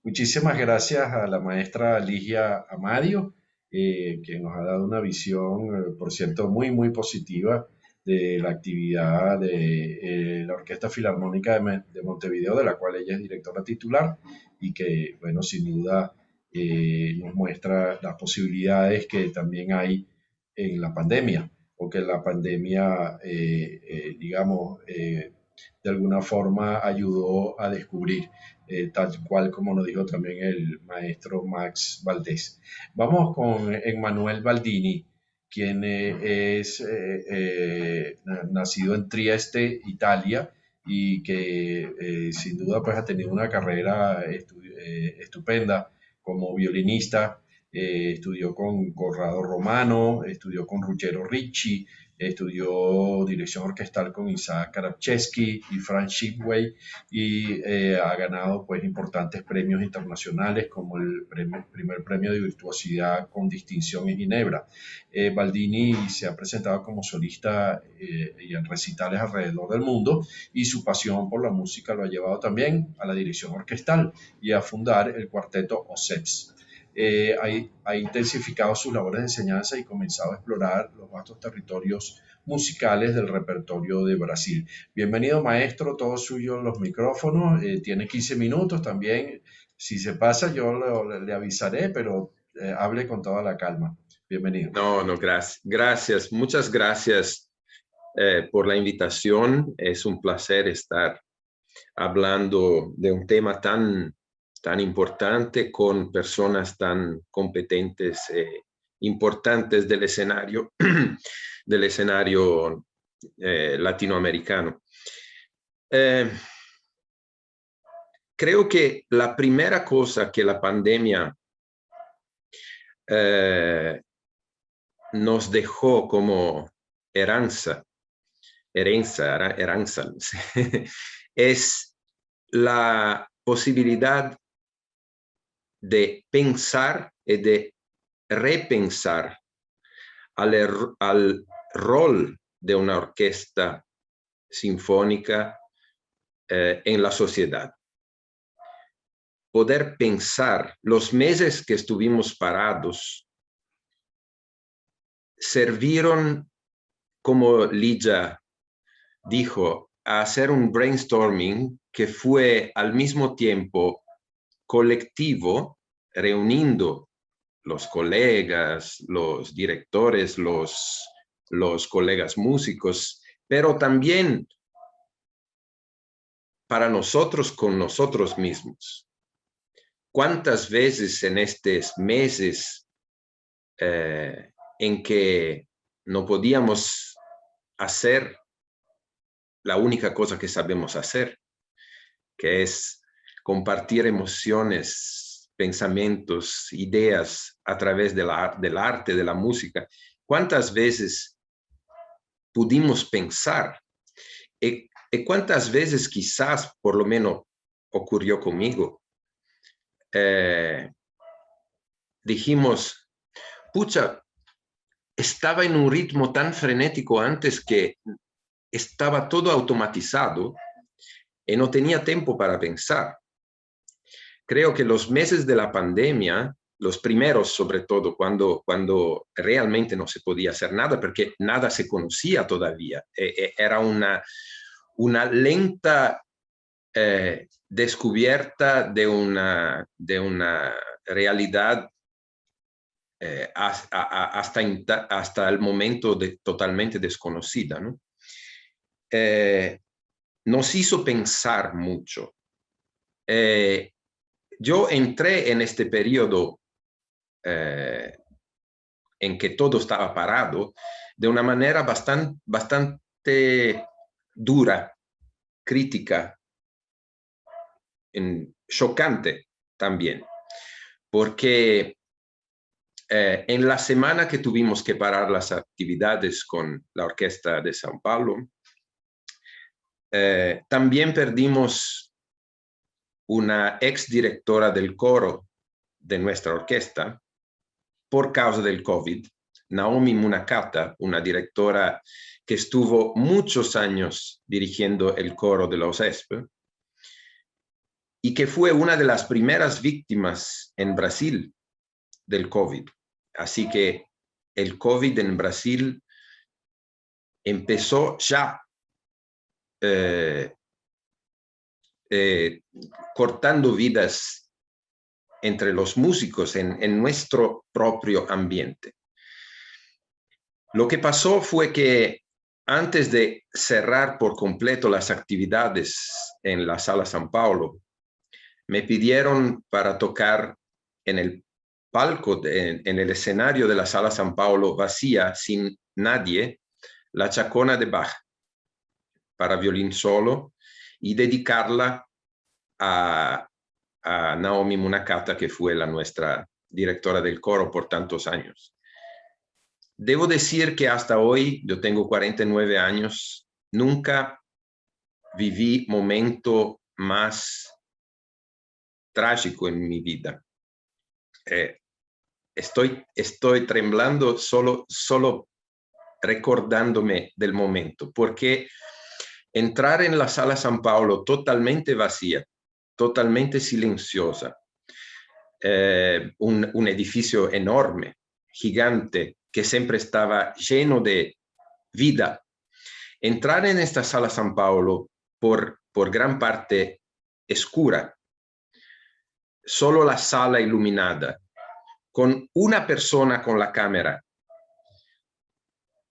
Muchísimas gracias a la maestra Ligia Amadio, que nos ha dado una visión, por cierto, muy, muy positiva de la actividad de la Orquesta Filarmónica de Montevideo, de la cual ella es directora titular y que, bueno, sin duda nos muestra las posibilidades que también hay en la pandemia, o que la pandemia, digamos, de alguna forma ayudó a descubrir, tal cual como nos dijo también el maestro Max Valdés. Vamos con Emmanuel Baldini, quien es nacido en Trieste, Italia, y que sin duda pues ha tenido una carrera estupenda como violinista. Estudió con Corrado Romano, estudió con Ruggero Ricci, estudió dirección orquestal con Isaac Karabchevsky y Franz Shipway, y ha ganado pues importantes premios internacionales como el primer premio de virtuosidad con distinción en Ginebra. Baldini se ha presentado como solista y en recitales alrededor del mundo, y su pasión por la música lo ha llevado también a la dirección orquestal y a fundar el cuarteto OSEPS. Ha intensificado sus labores de enseñanza y comenzado a explorar los vastos territorios musicales del repertorio de Brasil. Bienvenido, maestro, todo suyo los micrófonos. Tiene 15 minutos también. Si se pasa, yo le avisaré, pero hable con toda la calma. Bienvenido. No, gracias. Muchas gracias por la invitación. Es un placer estar hablando de un tema tan importante con personas tan competentes, importantes del escenario latinoamericano. Creo que la primera cosa que la pandemia nos dejó como heranza, es la posibilidad de pensar y de repensar al rol de una orquesta sinfónica en la sociedad. Poder pensar los meses que estuvimos parados sirvieron, como Ligia dijo, a hacer un brainstorming que fue al mismo tiempo colectivo, reuniendo los colegas, los directores, los colegas músicos, pero también para nosotros con nosotros mismos. ¿Cuántas veces en estos meses en que no podíamos hacer la única cosa que sabemos hacer, que es compartir emociones, pensamientos, ideas a través del arte, de la música? ¿Cuántas veces pudimos pensar? ¿Y cuántas veces quizás, por lo menos ocurrió conmigo, dijimos, pucha, estaba en un ritmo tan frenético antes que estaba todo automatizado y no tenía tiempo para pensar? Creo que los meses de la pandemia, los primeros sobre todo, cuando realmente no se podía hacer nada, porque nada se conocía todavía, era una lenta descubierta de una realidad hasta el momento totalmente desconocida, ¿no? Nos hizo pensar mucho. Yo entré en este periodo en que todo estaba parado de una manera bastante dura, crítica, chocante también, porque en la semana que tuvimos que parar las actividades con la Orquesta de São Paulo, también perdimos una exdirectora del coro de nuestra orquesta por causa del COVID, Naomi Munakata, una directora que estuvo muchos años dirigiendo el coro de la OCESP y que fue una de las primeras víctimas en Brasil del COVID. Así que el COVID en Brasil empezó ya cortando vidas entre los músicos en nuestro propio ambiente. Lo que pasó fue que antes de cerrar por completo las actividades en la Sala San Paulo, me pidieron para tocar en el palco, en el escenario de la Sala San Paulo vacía, sin nadie, la Chacona de Bach para violín solo y dedicarla a Naomi Munakata, que fue nuestra directora del coro por tantos años. Debo decir que hasta hoy, yo tengo 49 años, nunca viví momento más trágico en mi vida. Estoy temblando solo recordándome del momento, porque entrar en la Sala San Paulo totalmente vacía, totalmente silenciosa, un edificio enorme, gigante, que siempre estaba lleno de vida. Entrar en esta Sala San Paulo por gran parte oscura, solo la sala iluminada, con una persona con la cámara,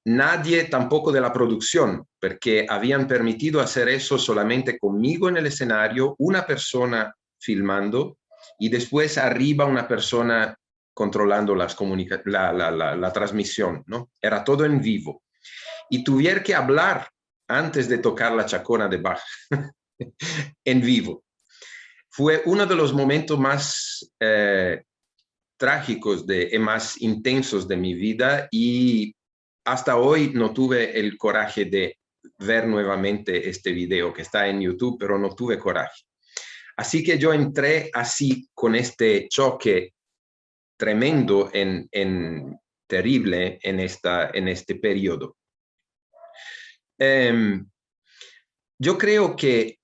nadie tampoco de la producción, porque habían permitido hacer eso solamente conmigo en el escenario, una persona filmando y después arriba una persona controlando la transmisión, ¿no? Era todo en vivo. Y tuviera que hablar antes de tocar la Chacona de Bach en vivo. Fue uno de los momentos más trágicos y más intensos de mi vida, y hasta hoy no tuve el coraje de ver nuevamente este video que está en YouTube, pero no tuve coraje. Así que yo entré así con este choque tremendo, terrible en este periodo. Yo creo que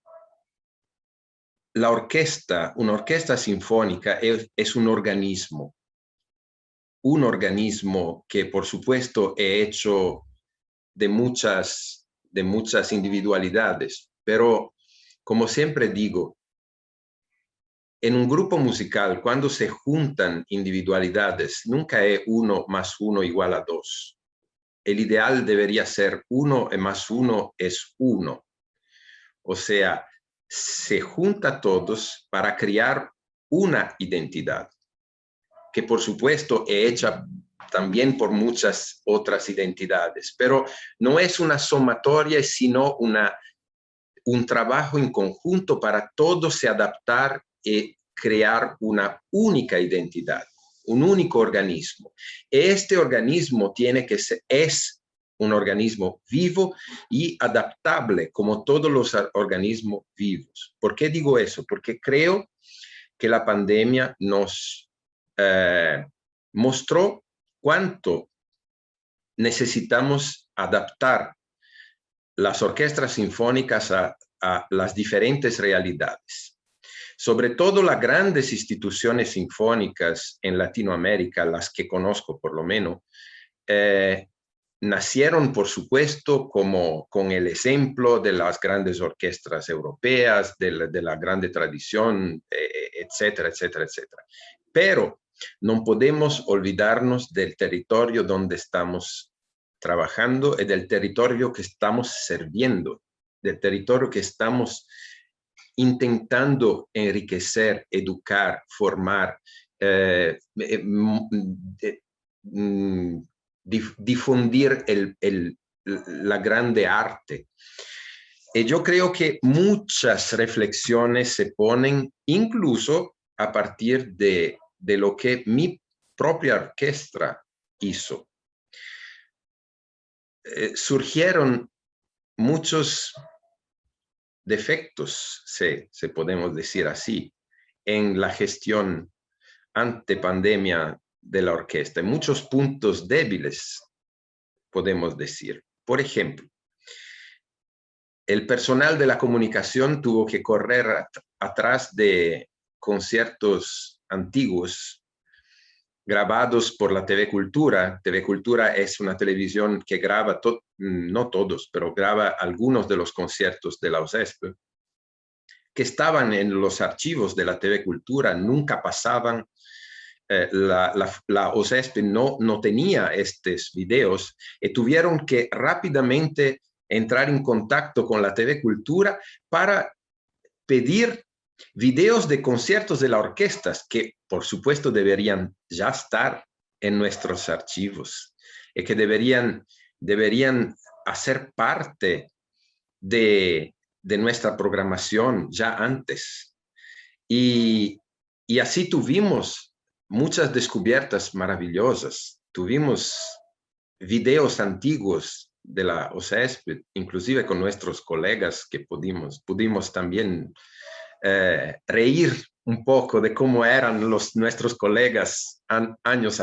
la orquesta, una orquesta sinfónica es un organismo que por supuesto es hecho de muchas individualidades, pero como siempre digo, en un grupo musical, cuando se juntan individualidades, nunca es 1 más 1 igual a 2. El ideal debería ser 1 más 1 es 1. O sea, se junta todos para crear una identidad, que por supuesto es hecha también por muchas otras identidades, pero no es una sumatoria, sino un trabajo en conjunto para todos se adaptar y crear una única identidad, un único organismo. Este organismo es un organismo vivo y adaptable como todos los organismos vivos. ¿Por qué digo eso? Porque creo que la pandemia nos mostró cuánto necesitamos adaptar las orquestas sinfónicas a las diferentes realidades. Sobre todo las grandes instituciones sinfónicas en Latinoamérica, las que conozco por lo menos, nacieron, por supuesto, con el ejemplo de las grandes orquestas europeas, de la grande tradición, etcétera, etcétera, etcétera. Pero no podemos olvidarnos del territorio donde estamos trabajando y del territorio que estamos sirviendo, del territorio que estamos intentando enriquecer, educar, formar, difundir la grande arte. Y yo creo que muchas reflexiones se ponen incluso a partir de lo que mi propia orquesta hizo. Surgieron muchos defectos, se podemos decir así, en la gestión ante pandemia de la orquesta, y muchos puntos débiles, podemos decir. Por ejemplo, el personal de la comunicación tuvo que correr atrás de conciertos antiguos grabados por la TV Cultura. TV Cultura es una televisión que graba, no todos, pero graba algunos de los conciertos de la OSESP, que estaban en los archivos de la TV Cultura, nunca pasaban. La OSESP no tenía estos videos y tuvieron que rápidamente entrar en contacto con la TV Cultura para pedir videos de conciertos de las orquestas, que por supuesto deberían ya estar en nuestros archivos y que deberían hacer parte de nuestra programación ya antes. Y así tuvimos muchas descubiertas maravillosas. Tuvimos videos antiguos de la OSESP, inclusive con nuestros colegas, que pudimos también reír un poco de cómo eran nuestros colegas años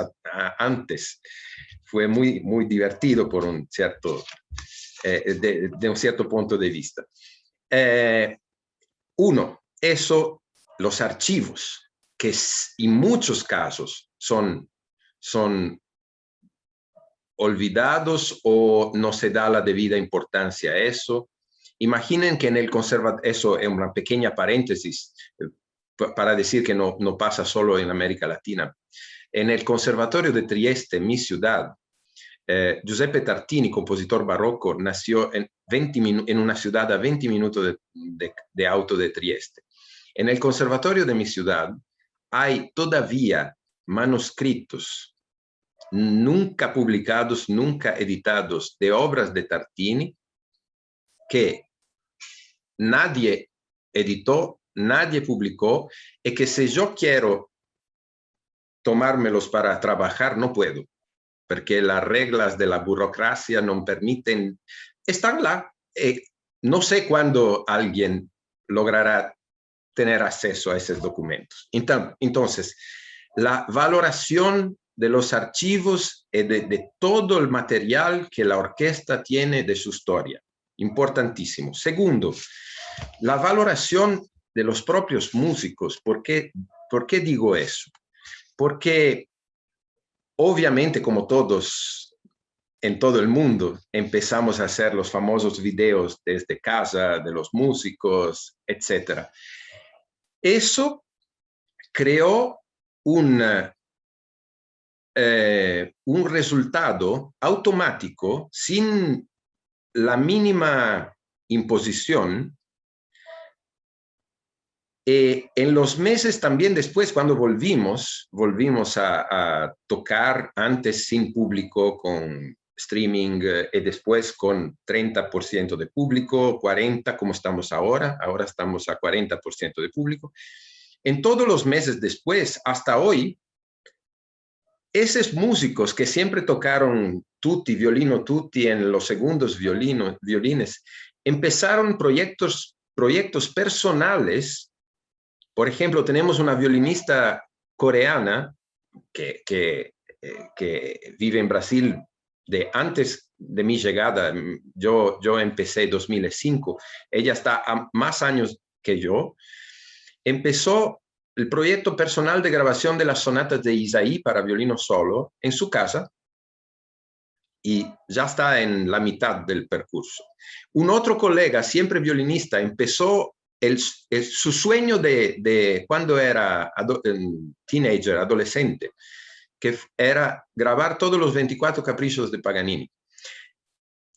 antes. Fue muy, muy divertido por un cierto, de un cierto punto de vista. Eso, los archivos, que en muchos casos son olvidados o no se da la debida importancia a eso. Imaginen que en el conservatorio, eso es una pequeña paréntesis para decir que no pasa solo en América Latina. En el Conservatorio de Trieste, mi ciudad, Giuseppe Tartini, compositor barroco, nació en una ciudad a 20 minutos de auto de Trieste. En el Conservatorio de mi ciudad hay todavía manuscritos nunca publicados, nunca editados, de obras de Tartini que nadie editó, nadie publicó, y que si yo quiero tomármelos para trabajar, no puedo, porque las reglas de la burocracia no permiten. Están lá. No sé cuándo alguien logrará tener acceso a esos documentos. Entonces, la valoración de los archivos y de todo el material que la orquesta tiene de su historia. Importantísimo. Segundo, la valoración de los propios músicos. ¿Por qué digo eso? Porque obviamente, como todos en todo el mundo, empezamos a hacer los famosos videos desde casa, de los músicos, etc. Eso creó un resultado automático, sin la mínima imposición. En los meses también después, cuando volvimos a tocar, antes sin público, con streaming, y después con 30% de público, 40% como estamos ahora estamos a 40% de público. En todos los meses después, hasta hoy, esos músicos que siempre tocaron tutti, violino tutti en los segundos violines, empezaron proyectos personales. Por ejemplo, tenemos una violinista coreana que vive en Brasil de antes de mi llegada. Yo empecé en 2005. Ella está a más años que yo. Empezó el proyecto personal de grabación de las sonatas de Isaí para violino solo en su casa y ya está en la mitad del percurso. Un otro colega, siempre violinista, empezó su sueño de cuando era teenager, adolescente, que era grabar todos los 24 caprichos de Paganini.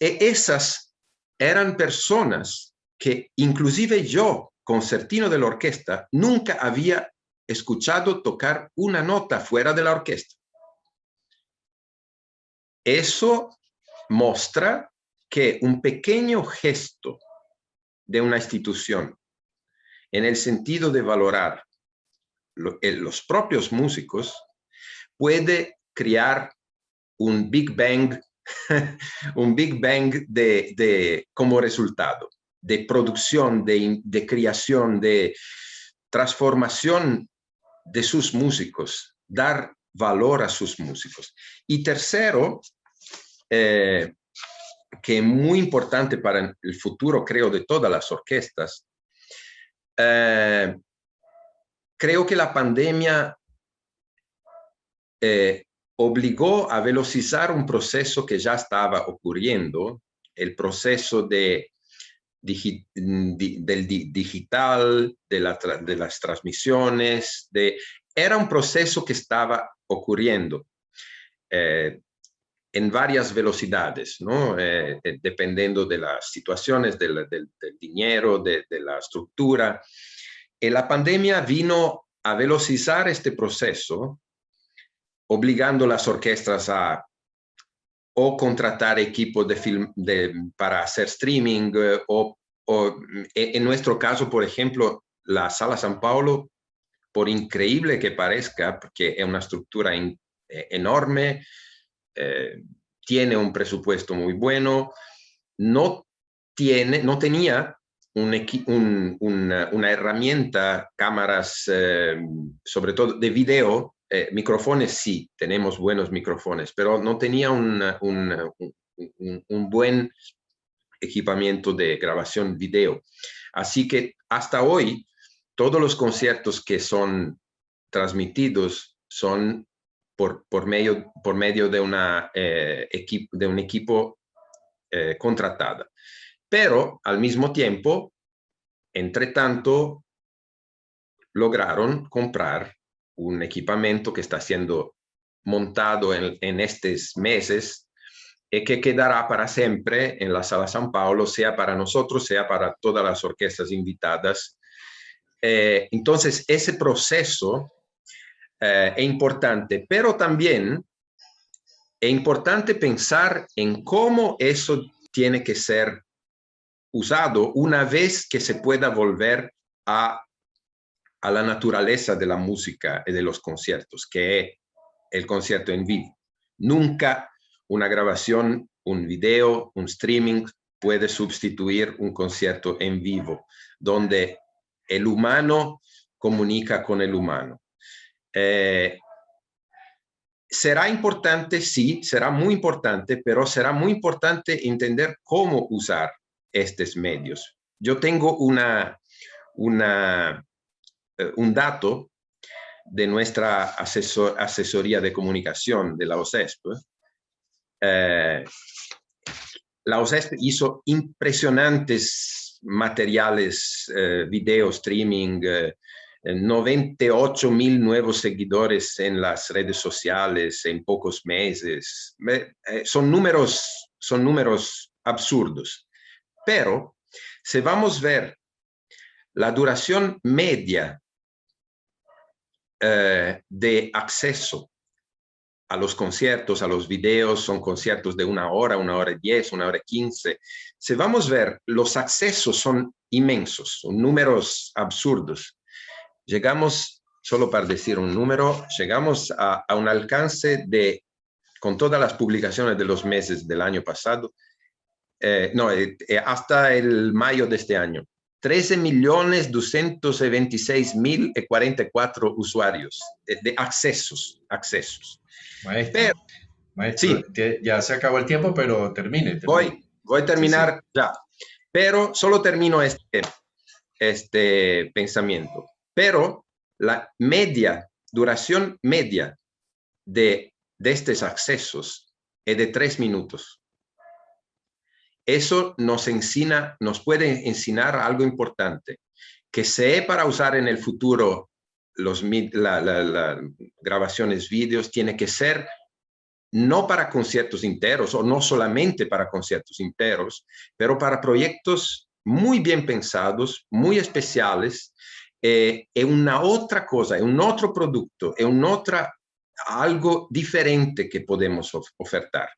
Esas eran personas que inclusive yo, concertino de la orquesta, nunca había escuchado tocar una nota fuera de la orquesta. Eso muestra que un pequeño gesto de una institución en el sentido de valorar los propios músicos puede crear un Big Bang, un Big Bang como resultado de producción, de creación, de transformación de sus músicos, dar valor a sus músicos. Y tercero, que es muy importante para el futuro, creo, de todas las orquestas, creo que la pandemia obligó a velocizar un proceso que ya estaba ocurriendo, el proceso del digital, de las transmisiones, era un proceso que estaba ocurriendo en varias velocidades, ¿no? Dependiendo de las situaciones, del dinero, de la estructura. Y la pandemia vino a velocizar este proceso, obligando a las orquestas a o contratar equipos para hacer streaming, o en nuestro caso, por ejemplo, la Sala San Paulo, por increíble que parezca, porque es una estructura enorme, tiene un presupuesto muy bueno, no tenía una herramienta, cámaras, sobre todo de video. Micrófonos sí, tenemos buenos micrófonos, pero no tenía un buen equipamiento de grabación video. Así que hasta hoy, todos los conciertos que son transmitidos son por medio de un equipo contratado. Pero al mismo tiempo, entre tanto, lograron comprar un equipamiento que está siendo montado en estos meses y que quedará para siempre en la Sala San Paulo, sea para nosotros, sea para todas las orquestas invitadas. Entonces, ese proceso es importante, pero también es importante pensar en cómo eso tiene que ser usado una vez que se pueda volver a la naturaleza de la música y de los conciertos, que es el concierto en vivo. Nunca una grabación, un video, un streaming puede sustituir un concierto en vivo, donde el humano comunica con el humano. Será importante, sí, será muy importante, pero será muy importante entender cómo usar estos medios. Yo tengo un dato de nuestra asesoría de comunicación de la OCESP. La OCESP hizo impresionantes materiales, video, streaming, 98,000 nuevos seguidores en las redes sociales en pocos meses. Son números absurdos. Pero si vamos a ver la duración media de acceso a los conciertos, a los videos, son conciertos de 1 hora, 1 hora y 10, 1 hora y 15. Si vamos a ver, los accesos son inmensos, son números absurdos. Llegamos, solo para decir un número, llegamos a un alcance con todas las publicaciones de los meses del año pasado, hasta el mayo de este año, 13.226.044 usuarios de accesos. Maestro, sí. Ya se acabó el tiempo, pero termine. Voy a terminar ya, pero solo termino este pensamiento. Pero la duración media de estos accesos es de 3 minutos. Eso nos puede enseñar algo importante, que sea para usar en el futuro las grabaciones vídeos, tiene que ser no para conciertos enteros, o no solamente para conciertos enteros, pero para proyectos muy bien pensados, muy especiales. Es una otra cosa, es un otro producto, es algo diferente que podemos ofertar.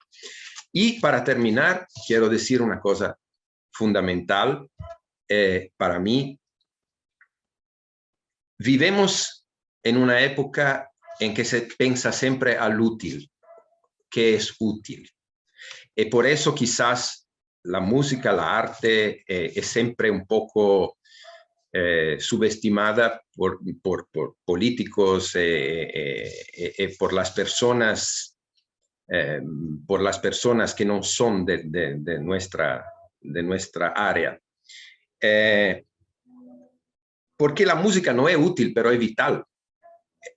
Y para terminar, quiero decir una cosa fundamental para mí. Vivimos en una época en que se piensa siempre al útil, que es útil. Y por eso quizás la música, la arte, es siempre un poco subestimada por políticos, por las personas que no son de nuestra área. Porque la música no es útil, pero es vital.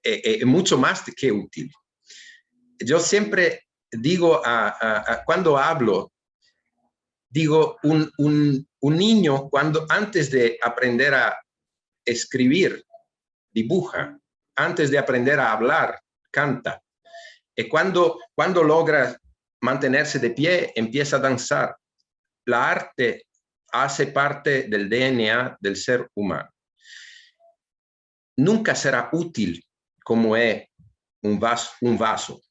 Es mucho más que útil. Yo siempre digo, cuando hablo, digo, un niño antes de aprender a escribir, dibuja, antes de aprender a hablar, canta. Y cuando logra mantenerse de pie, empieza a danzar. La arte hace parte del DNA del ser humano. Nunca será útil como es un vaso.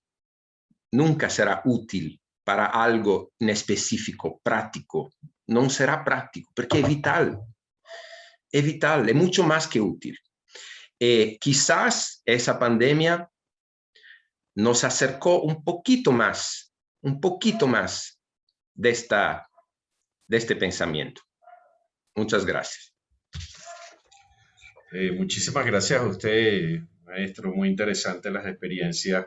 Nunca será útil para algo en específico, práctico. No será práctico, porque es vital. Es vital, es mucho más que útil. Quizás esa pandemia nos acercó un poquito más de este pensamiento. Muchas gracias. Muchísimas gracias a usted, maestro. Muy interesante las experiencias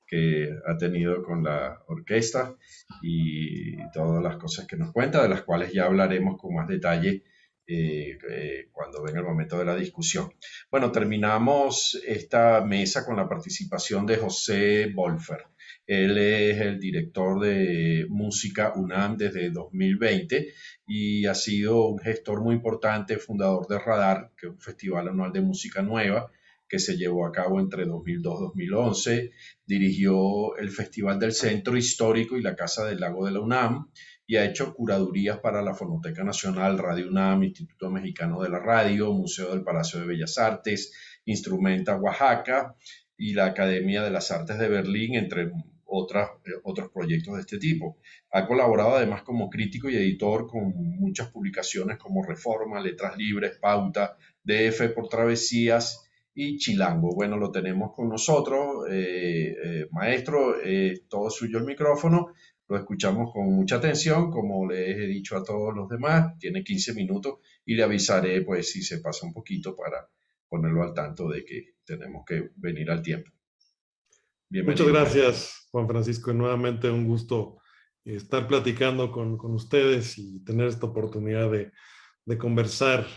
que ha tenido con la orquesta y todas las cosas que nos cuenta, de las cuales ya hablaremos con más detalle cuando venga el momento de la discusión. Bueno, terminamos esta mesa con la participación de José Bolfer. Él es el director de Música UNAM desde 2020 y ha sido un gestor muy importante, fundador de Radar, que es un festival anual de música nueva que se llevó a cabo entre 2002 y 2011. Dirigió el Festival del Centro Histórico y la Casa del Lago de la UNAM y ha hecho curadurías para la Fonoteca Nacional, Radio UNAM, Instituto Mexicano de la Radio, Museo del Palacio de Bellas Artes, Instrumenta Oaxaca y la Academia de las Artes de Berlín, entre otros proyectos de este tipo. Ha colaborado además como crítico y editor con muchas publicaciones como Reforma, Letras Libres, Pauta, DF por Travesías y Chilango. Bueno, lo tenemos con nosotros. Maestro, todo suyo el micrófono. Lo escuchamos con mucha atención, como les he dicho a todos los demás. Tiene 15 minutos y le avisaré pues si se pasa un poquito para ponerlo al tanto de que tenemos que venir al tiempo. Bienvenido. Muchas gracias, Juan Francisco. Nuevamente un gusto estar platicando con ustedes y tener esta oportunidad de conversar.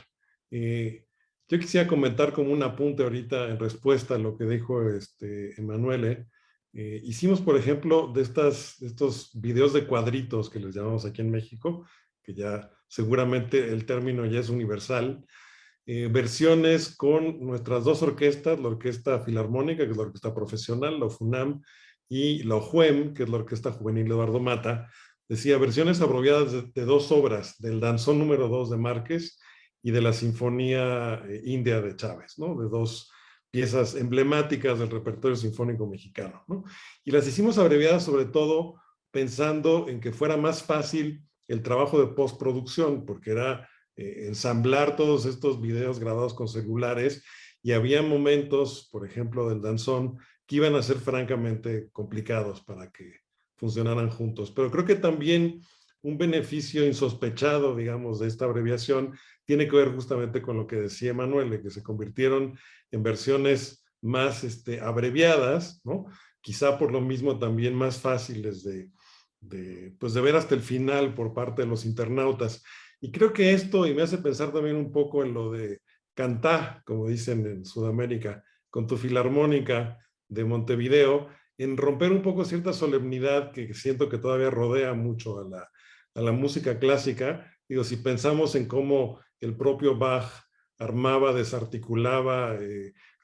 Yo quisiera comentar como un apunte ahorita en respuesta a lo que dijo Emanuele. Hicimos, por ejemplo, de estos videos de cuadritos que les llamamos aquí en México, que ya seguramente el término ya es universal, versiones con nuestras dos orquestas, la Orquesta Filarmónica, que es la orquesta profesional, la FUNAM, y la OJUEM, que es la Orquesta Juvenil Eduardo Mata. Decía, versiones abreviadas de dos obras, del Danzón número 2 de Márquez y de la Sinfonía India de Chávez, ¿no? De dos piezas emblemáticas del repertorio sinfónico mexicano, ¿no? Y las hicimos abreviadas sobre todo pensando en que fuera más fácil el trabajo de postproducción, porque era ensamblar todos estos videos grabados con celulares, y había momentos, por ejemplo, del danzón, que iban a ser francamente complicados para que funcionaran juntos. Pero creo que también un beneficio insospechado, digamos, de esta abreviación tiene que ver justamente con lo que decía Emanuele, que se convirtieron en versiones más abreviadas, ¿no? Quizá por lo mismo también más fáciles de ver hasta el final por parte de los internautas. Y creo que esto, y me hace pensar también un poco en lo de cantá, como dicen en Sudamérica, con tu filarmónica de Montevideo, en romper un poco cierta solemnidad que siento que todavía rodea mucho a la música clásica. Digo, si pensamos en cómo el propio Bach armaba, desarticulaba,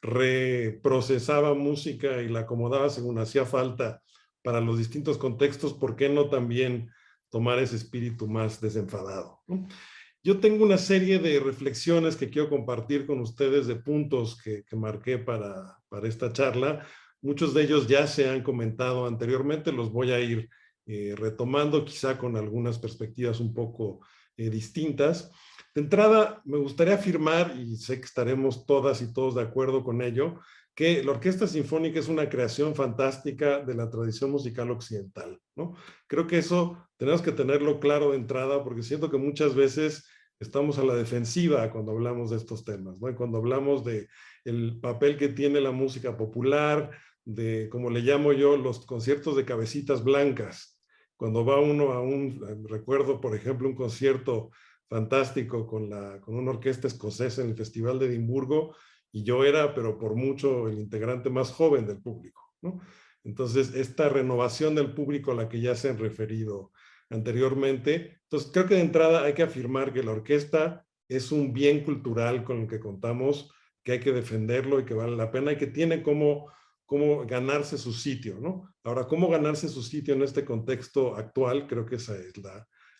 reprocesaba música y la acomodaba según hacía falta para los distintos contextos, ¿por qué no también tomar ese espíritu más desenfadado, ¿no? Yo tengo una serie de reflexiones que quiero compartir con ustedes, de puntos que marqué para esta charla. Muchos de ellos ya se han comentado anteriormente, los voy a ir retomando, quizá con algunas perspectivas un poco distintas. De entrada, me gustaría afirmar, y sé que estaremos todas y todos de acuerdo con ello, que la Orquesta Sinfónica es una creación fantástica de la tradición musical occidental, ¿no? Creo que eso tenemos que tenerlo claro de entrada, porque siento que muchas veces estamos a la defensiva cuando hablamos de estos temas, ¿no? Y cuando hablamos de el papel que tiene la música popular, de, como le llamo yo, los conciertos de cabecitas blancas. Cuando va uno a recuerdo, por ejemplo, un concierto fantástico con una orquesta escocesa en el Festival de Edimburgo, y yo era, pero por mucho, el integrante más joven del público, ¿no? Entonces, esta renovación del público a la que ya se han referido anteriormente. Entonces, creo que de entrada hay que afirmar que la orquesta es un bien cultural con el que contamos, que hay que defenderlo y que vale la pena y que tiene cómo ganarse su sitio, ¿no? Ahora, ¿cómo ganarse su sitio en este contexto actual? Creo que esa es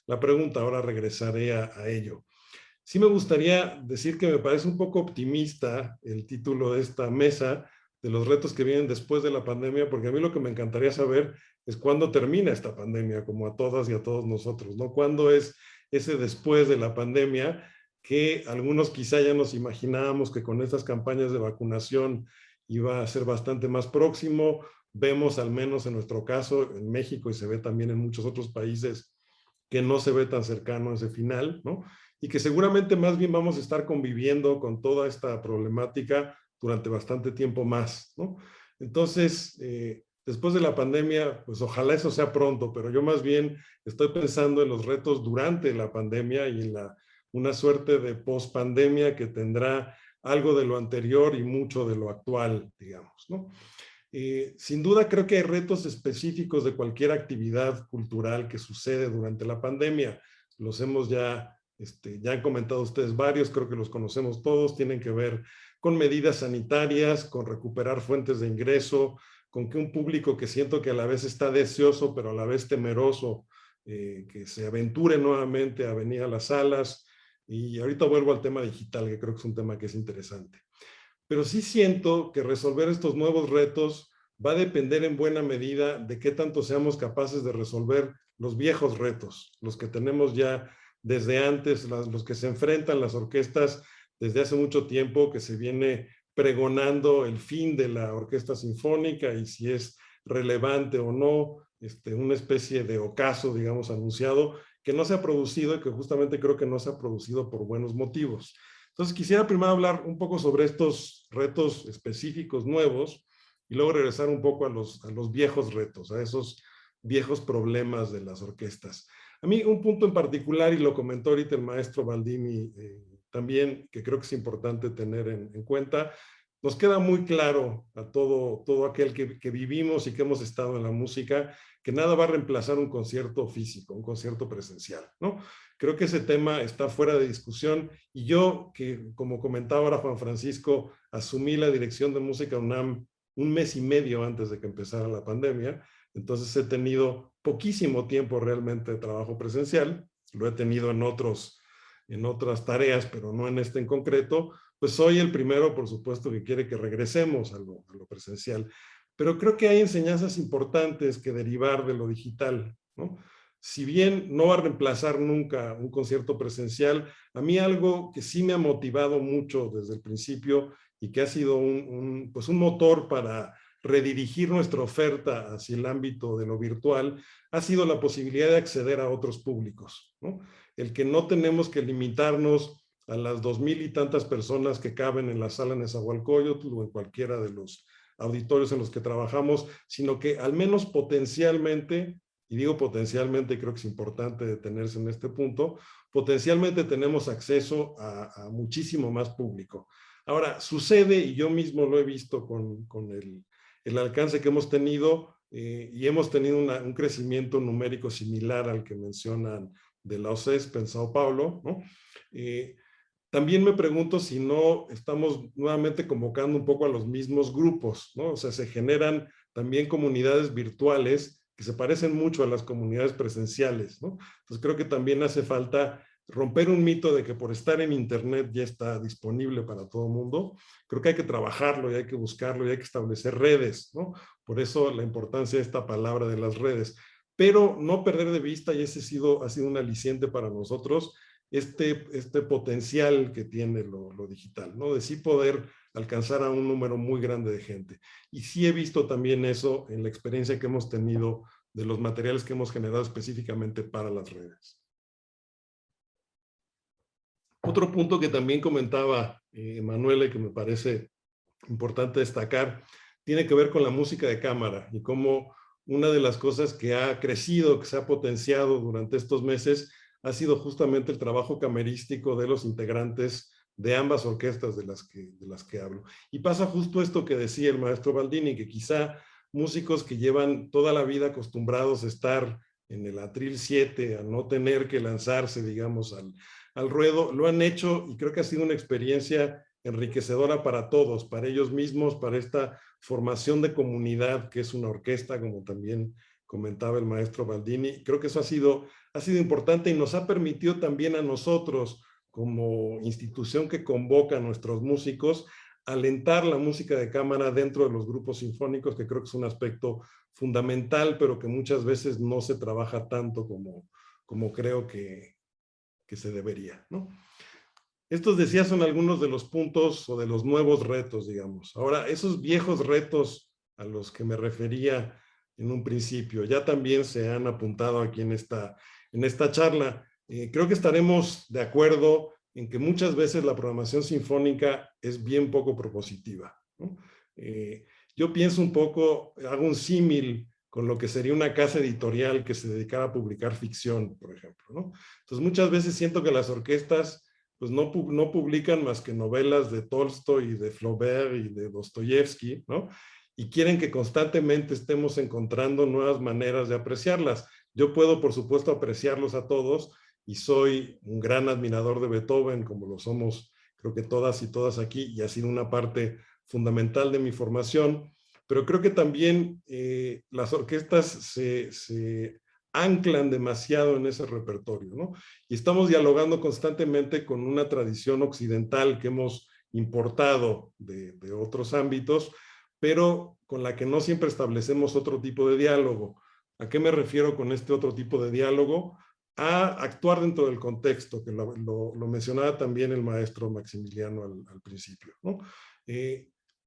la pregunta. Ahora regresaré a ello. Sí me gustaría decir que me parece un poco optimista el título de esta mesa, de los retos que vienen después de la pandemia, porque a mí lo que me encantaría saber es cuándo termina esta pandemia, como a todas y a todos nosotros, ¿no? ¿Cuándo es ese después de la pandemia que algunos quizá ya nos imaginábamos que con estas campañas de vacunación iba a ser bastante más próximo? Vemos, al menos en nuestro caso, en México, y se ve también en muchos otros países, que no se ve tan cercano a ese final, ¿no? Y que seguramente más bien vamos a estar conviviendo con toda esta problemática durante bastante tiempo más, ¿no? Entonces, después de la pandemia, pues ojalá eso sea pronto, pero yo más bien estoy pensando en los retos durante la pandemia y en una suerte de post-pandemia que tendrá algo de lo anterior y mucho de lo actual, digamos, ¿no? Sin duda creo que hay retos específicos de cualquier actividad cultural que sucede durante la pandemia. Los hemos ya han comentado ustedes varios, creo que los conocemos todos, tienen que ver con medidas sanitarias, con recuperar fuentes de ingreso, con que un público que siento que a la vez está deseoso, pero a la vez temeroso, que se aventure nuevamente a venir a las salas. Y ahorita vuelvo al tema digital, que creo que es un tema que es interesante. Pero sí siento que resolver estos nuevos retos va a depender en buena medida de qué tanto seamos capaces de resolver los viejos retos, los que tenemos ya desde antes, los que se enfrentan las orquestas desde hace mucho tiempo, que se viene pregonando el fin de la orquesta sinfónica y si es relevante o no, una especie de ocaso, digamos, anunciado, que no se ha producido y que justamente creo que no se ha producido por buenos motivos. Entonces quisiera primero hablar un poco sobre estos retos específicos nuevos y luego regresar un poco a los viejos retos, a esos viejos problemas de las orquestas. A mí un punto en particular, y lo comentó ahorita el maestro Baldini también, que creo que es importante tener en cuenta, nos queda muy claro a todo aquel que vivimos y que hemos estado en la música, que nada va a reemplazar un concierto físico, un concierto presencial, ¿no? Creo que ese tema está fuera de discusión y yo, que como comentaba ahora Juan Francisco, asumí la dirección de Música UNAM un mes y medio antes de que empezara la pandemia, entonces he tenido poquísimo tiempo realmente de trabajo presencial, lo he tenido en otras tareas, pero no en este en concreto. Pues soy el primero, por supuesto, que quiere que regresemos a lo presencial. Pero creo que hay enseñanzas importantes que derivar de lo digital, ¿no? Si bien no va a reemplazar nunca un concierto presencial, a mí algo que sí me ha motivado mucho desde el principio y que ha sido un motor para redirigir nuestra oferta hacia el ámbito de lo virtual, ha sido la posibilidad de acceder a otros públicos, ¿no? El que no tenemos que limitarnos a las 2,000 y tantas personas que caben en la sala Nezahualcóyotl o en cualquiera de los auditorios en los que trabajamos, sino que al menos potencialmente, y digo potencialmente, creo que es importante detenerse en este punto, potencialmente tenemos acceso a muchísimo más público. Ahora, sucede, y yo mismo lo he visto con el alcance que hemos tenido, y hemos tenido un crecimiento numérico similar al que mencionan de la OCESP en Sao Paulo, ¿no? También me pregunto si no estamos nuevamente convocando un poco a los mismos grupos, ¿no? O sea, se generan también comunidades virtuales que se parecen mucho a las comunidades presenciales, ¿no? Entonces creo que también hace falta romper un mito de que por estar en internet ya está disponible para todo el mundo. Creo que hay que trabajarlo y hay que buscarlo y hay que establecer redes, ¿no? Por eso la importancia de esta palabra de las redes. Pero no perder de vista, y ese ha sido un aliciente para nosotros, este potencial que tiene lo digital, ¿no? De sí poder alcanzar a un número muy grande de gente. Y sí he visto también eso en la experiencia que hemos tenido de los materiales que hemos generado específicamente para las redes. Otro punto que también comentaba Emanuele, que me parece importante destacar, tiene que ver con la música de cámara y cómo una de las cosas que ha crecido, que se ha potenciado durante estos meses, ha sido justamente el trabajo camerístico de los integrantes de ambas orquestas de las que hablo. Y pasa justo esto que decía el maestro Baldini, que quizá músicos que llevan toda la vida acostumbrados a estar en el atril 7, a no tener que lanzarse, digamos, al ruedo, lo han hecho y creo que ha sido una experiencia enriquecedora para todos, para ellos mismos, para esta formación de comunidad que es una orquesta, como también comentaba el maestro Baldini. Creo que eso ha sido importante y nos ha permitido también a nosotros, como institución que convoca a nuestros músicos, alentar la música de cámara dentro de los grupos sinfónicos, que creo que es un aspecto fundamental, pero que muchas veces no se trabaja tanto como creo que se debería, ¿no? Estos, decía, son algunos de los puntos o de los nuevos retos, digamos. Ahora, esos viejos retos a los que me refería en un principio, ya también se han apuntado aquí en esta charla. Creo que estaremos de acuerdo en que muchas veces la programación sinfónica es bien poco propositiva, ¿no? Yo pienso un poco, hago un símil con lo que sería una casa editorial que se dedicara a publicar ficción, por ejemplo, ¿no? Entonces muchas veces siento que las orquestas pues no publican más que novelas de Tolstoy, de Flaubert y de Dostoyevsky, ¿no? Y quieren que constantemente estemos encontrando nuevas maneras de apreciarlas. Yo puedo, por supuesto, apreciarlos a todos y soy un gran admirador de Beethoven, como lo somos creo que todas y todas aquí, y ha sido una parte fundamental de mi formación, pero creo que también las orquestas se anclan demasiado en ese repertorio, ¿no? Y estamos dialogando constantemente con una tradición occidental que hemos importado de otros ámbitos, pero con la que no siempre establecemos otro tipo de diálogo. ¿A qué me refiero con este otro tipo de diálogo? A actuar dentro del contexto, que lo mencionaba también el maestro Maximiliano al principio, ¿no?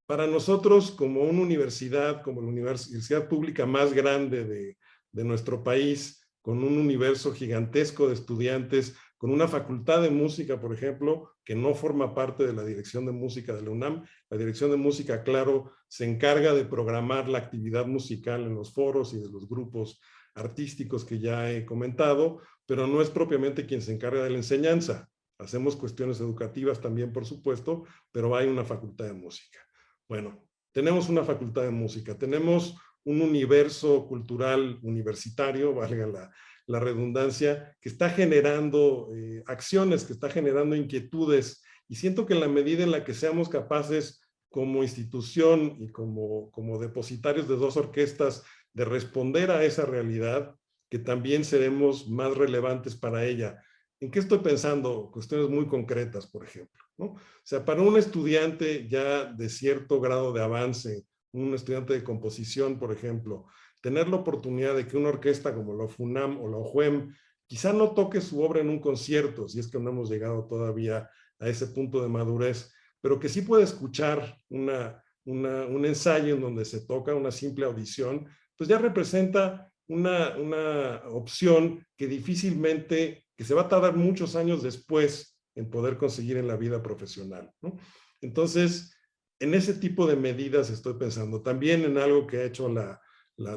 Para nosotros, como una universidad, como la universidad pública más grande de nuestro país, con un universo gigantesco de estudiantes, con una facultad de música, por ejemplo, que no forma parte de la dirección de música de la UNAM. La dirección de música, claro, se encarga de programar la actividad musical en los foros y de los grupos artísticos que ya he comentado, pero no es propiamente quien se encarga de la enseñanza. Hacemos cuestiones educativas también, por supuesto, pero hay una facultad de música. Bueno, tenemos una facultad de música, tenemos un universo cultural universitario, valga la redundancia, que está generando acciones, que está generando inquietudes, y siento que en la medida en la que seamos capaces como institución y como depositarios de dos orquestas de responder a esa realidad, que también seremos más relevantes para ella. ¿En qué estoy pensando? Cuestiones muy concretas, por ejemplo, ¿no? O sea, para un estudiante ya de cierto grado de avance, un estudiante de composición, por ejemplo, tener la oportunidad de que una orquesta como la FUNAM o la OJUEM quizá no toque su obra en un concierto, si es que no hemos llegado todavía a ese punto de madurez, pero que sí puede escuchar un ensayo en donde se toca una simple audición, pues ya representa una opción que difícilmente, que se va a tardar muchos años después en poder conseguir en la vida profesional, ¿no? Entonces, en ese tipo de medidas estoy pensando. También en algo que ha hecho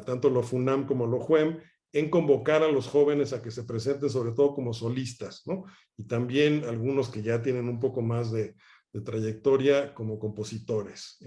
tanto la FUNAM como la OJUEM, en convocar a los jóvenes a que se presenten sobre todo como solistas, ¿no? Y también algunos que ya tienen un poco más de trayectoria como compositores.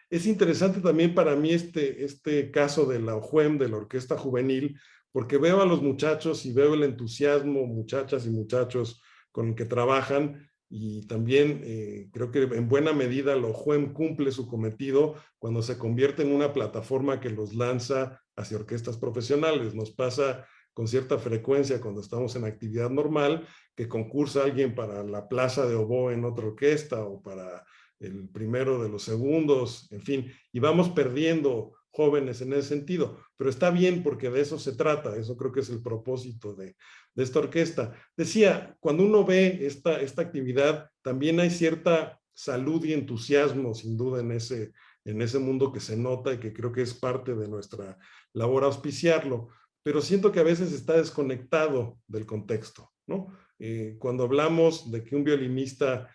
Es interesante también para mí este caso de la OJUEM, de la Orquesta Juvenil, porque veo a los muchachos y veo el entusiasmo, muchachas y muchachos con el que trabajan, y también creo que en buena medida la OJUEM cumple su cometido cuando se convierte en una plataforma que los lanza hacia orquestas profesionales. Nos pasa con cierta frecuencia cuando estamos en actividad normal, que concursa alguien para la plaza de oboe en otra orquesta o para el primero de los segundos, en fin, y vamos perdiendo jóvenes en ese sentido, pero está bien porque de eso se trata, eso creo que es el propósito de esta orquesta. Decía, cuando uno ve esta actividad, también hay cierta salud y entusiasmo, sin duda, en ese mundo que se nota y que creo que es parte de nuestra labor auspiciarlo, pero siento que a veces está desconectado del contexto, ¿no? Cuando hablamos de que un violinista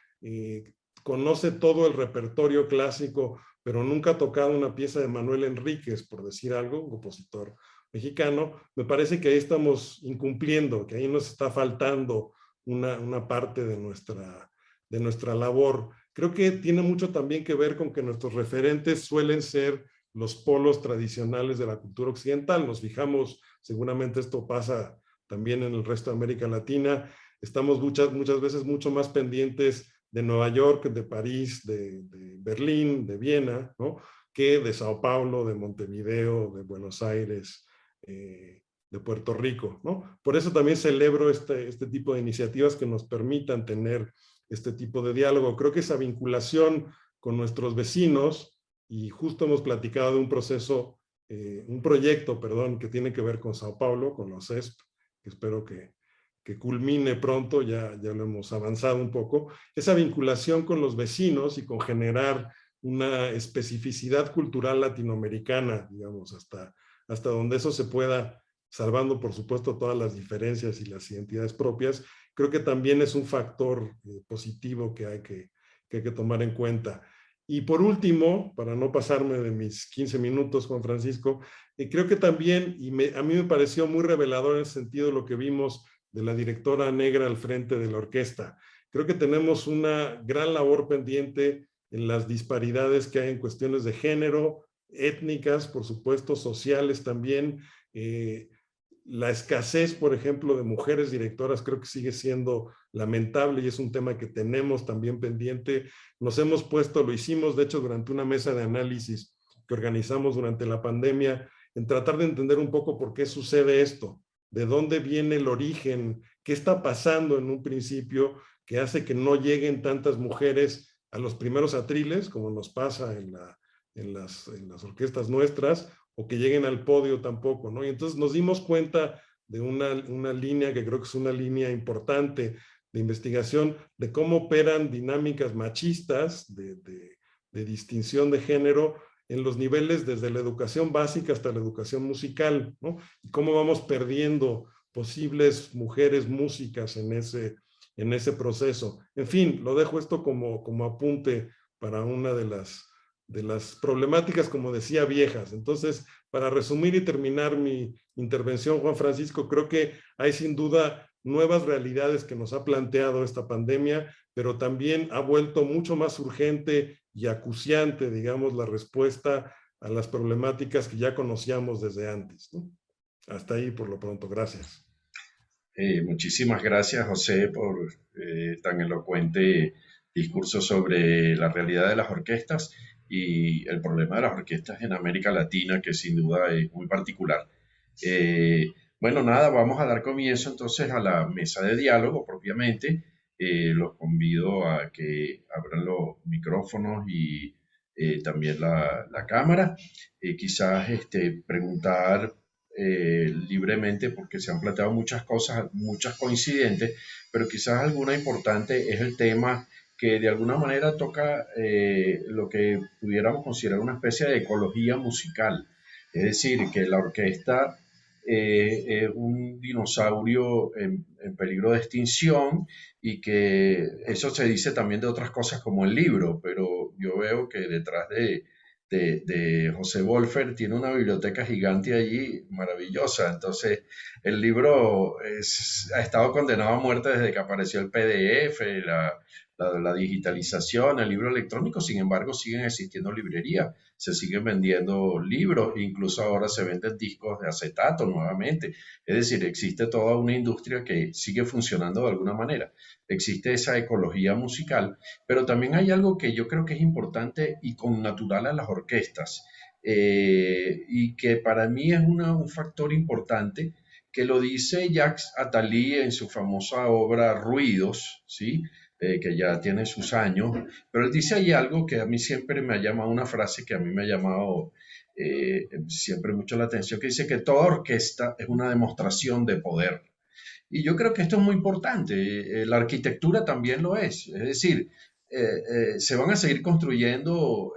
conoce todo el repertorio clásico, pero nunca ha tocado una pieza de Manuel Enríquez, por decir algo, un compositor mexicano, me parece que ahí estamos incumpliendo, que ahí nos está faltando una parte de nuestra labor. Creo que tiene mucho también que ver con que nuestros referentes suelen ser los polos tradicionales de la cultura occidental. Nos fijamos, seguramente esto pasa también en el resto de América Latina, estamos muchas veces mucho más pendientes de Nueva York, de París, de Berlín, de Viena, ¿no?, que de Sao Paulo, de Montevideo, de Buenos Aires, de Puerto Rico, ¿no? Por eso también celebro este tipo de iniciativas que nos permitan tener este tipo de diálogo. Creo que esa vinculación con nuestros vecinos, y justo hemos platicado de un proyecto, que tiene que ver con Sao Paulo, con los CESP, que espero que culmine pronto, ya lo hemos avanzado un poco, esa vinculación con los vecinos y con generar una especificidad cultural latinoamericana, digamos, hasta donde eso se pueda, salvando por supuesto todas las diferencias y las identidades propias, creo que también es un factor positivo que hay que tomar en cuenta. Y por último, para no pasarme de mis 15 minutos, Juan Francisco, creo que también, a mí me pareció muy revelador en ese sentido lo que vimos de la directora negra al frente de la orquesta. Creo que tenemos una gran labor pendiente en las disparidades que hay en cuestiones de género, étnicas, por supuesto, sociales también. La escasez, por ejemplo, de mujeres directoras creo que sigue siendo lamentable y es un tema que tenemos también pendiente. Nos hemos puesto, lo hicimos de hecho durante una mesa de análisis que organizamos durante la pandemia, en tratar de entender un poco por qué sucede esto, de dónde viene el origen, qué está pasando en un principio que hace que no lleguen tantas mujeres a los primeros atriles, como nos pasa en las orquestas nuestras, o que lleguen al podio tampoco, ¿no? Y entonces nos dimos cuenta de una línea que creo que es una línea importante de investigación de cómo operan dinámicas machistas de distinción de género en los niveles desde la educación básica hasta la educación musical, ¿no? Y cómo vamos perdiendo posibles mujeres músicas en ese proceso. En fin, lo dejo esto como apunte para una de las problemáticas, como decía, viejas. Entonces, para resumir y terminar mi intervención, Juan Francisco, creo que hay sin duda nuevas realidades que nos ha planteado esta pandemia, pero también ha vuelto mucho más urgente y acuciante, digamos, la respuesta a las problemáticas que ya conocíamos desde antes, ¿no? Hasta ahí por lo pronto. Gracias. Muchísimas gracias, José, por tan elocuente discurso sobre la realidad de las orquestas y el problema de las orquestas en América Latina, que sin duda es muy particular. Bueno, nada, vamos a dar comienzo entonces a la mesa de diálogo propiamente. Los convido a que abran los micrófonos y también la cámara. Quizás preguntar libremente, porque se han planteado muchas cosas, muchas coincidentes, pero quizás alguna importante es el tema que de alguna manera toca lo que pudiéramos considerar una especie de ecología musical. Es decir, que la orquesta es un dinosaurio en peligro de extinción y que eso se dice también de otras cosas como el libro, pero yo veo que detrás de José Wolfer tiene una biblioteca gigante allí, maravillosa. Entonces, el libro ha estado condenado a muerte desde que apareció el PDF, la digitalización, el libro electrónico. Sin embargo, siguen existiendo librerías, se siguen vendiendo libros, incluso ahora se venden discos de acetato nuevamente. Es decir, existe toda una industria que sigue funcionando de alguna manera. Existe esa ecología musical, pero también hay algo que yo creo que es importante y connatural a las orquestas, y que para mí es un factor importante, que lo dice Jacques Attali en su famosa obra Ruidos, ¿sí? Que ya tiene sus años, pero él dice ahí algo que a mí siempre me ha llamado, una frase que a mí me ha llamado siempre mucho la atención, que dice que toda orquesta es una demostración de poder. Y yo creo que esto es muy importante. La arquitectura también lo es decir, se van a seguir construyendo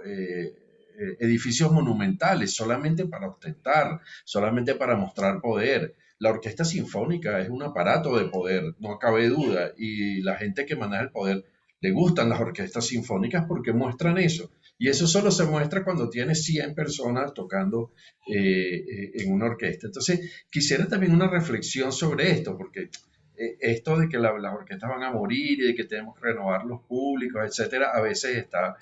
edificios monumentales solamente para ostentar, solamente para mostrar poder. la orquesta sinfónica es un aparato de poder, no cabe duda, y la gente que maneja el poder le gustan las orquestas sinfónicas porque muestran eso. Y eso solo se muestra cuando tienes 100 personas tocando en una orquesta. Entonces, quisiera también una reflexión sobre esto, porque esto de que las orquestas van a morir y de que tenemos que renovar los públicos, etcétera, a veces está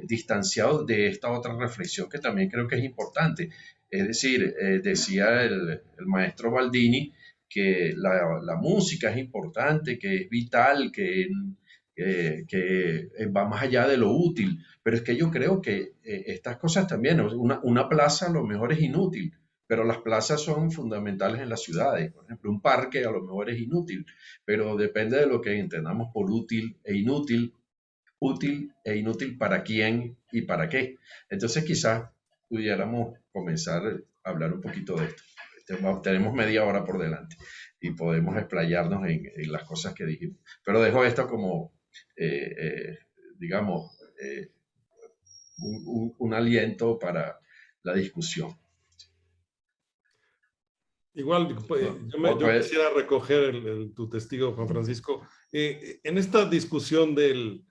distanciado de esta otra reflexión que también creo que es importante. Es decir, decía el maestro Baldini que la música es importante, que es vital, que va más allá de lo útil, pero es que yo creo que estas cosas también, una plaza a lo mejor es inútil, pero las plazas son fundamentales en las ciudades. Por ejemplo, un parque a lo mejor es inútil, pero depende de lo que entendamos por útil e inútil para quién y para qué. Entonces quizás pudiéramos comenzar a hablar un poquito de esto. Tenemos media hora por delante y podemos explayarnos en las cosas que dijimos. Pero dejo esto como, digamos, un aliento para la discusión. Igual, yo quisiera recoger tu testigo, Juan Francisco. En esta discusión del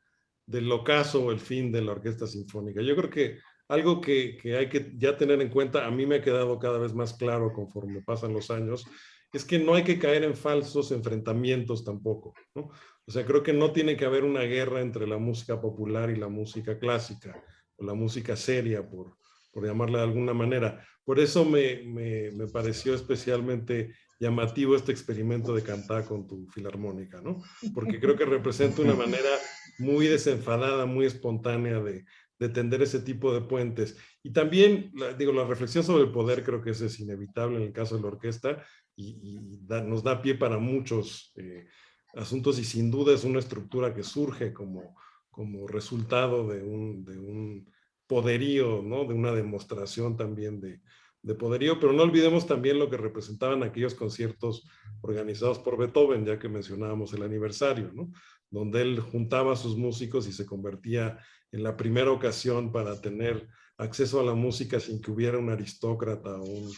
ocaso o el fin de la orquesta sinfónica, yo creo que algo que hay que ya tener en cuenta, a mí me ha quedado cada vez más claro conforme pasan los años, es que no hay que caer en falsos enfrentamientos tampoco, ¿no? O sea, creo que no tiene que haber una guerra entre la música popular y la música clásica, o la música seria, por llamarla de alguna manera. Por eso me pareció especialmente llamativo este experimento de cantar con tu filarmónica, ¿no? Porque creo que representa una manera muy desenfadada, muy espontánea de tender ese tipo de puentes. Y también, la reflexión sobre el poder creo que eso es inevitable en el caso de la orquesta y nos da pie para muchos asuntos, y sin duda es una estructura que surge como resultado de un poderío, ¿no? De una demostración también de poderío, pero no olvidemos también lo que representaban aquellos conciertos organizados por Beethoven, ya que mencionábamos el aniversario, ¿no? Donde él juntaba a sus músicos y se convertía en la primera ocasión para tener acceso a la música sin que hubiera un aristócrata o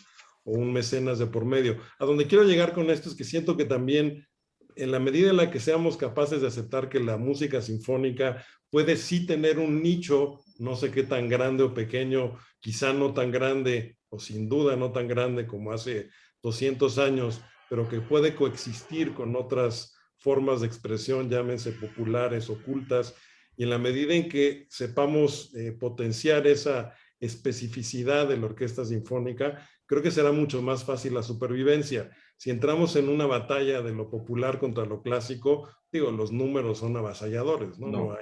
un mecenas de por medio. A donde quiero llegar con esto es que siento que también, en la medida en la que seamos capaces de aceptar que la música sinfónica puede sí tener un nicho, no sé qué tan grande o pequeño, quizá no tan grande, o sin duda no tan grande como hace 200 años, pero que puede coexistir con otras formas de expresión, llámense populares, ocultas, y en la medida en que sepamos potenciar esa especificidad de la orquesta sinfónica, creo que será mucho más fácil la supervivencia. Si entramos en una batalla de lo popular contra lo clásico, digo, los números son avasalladores, ¿no?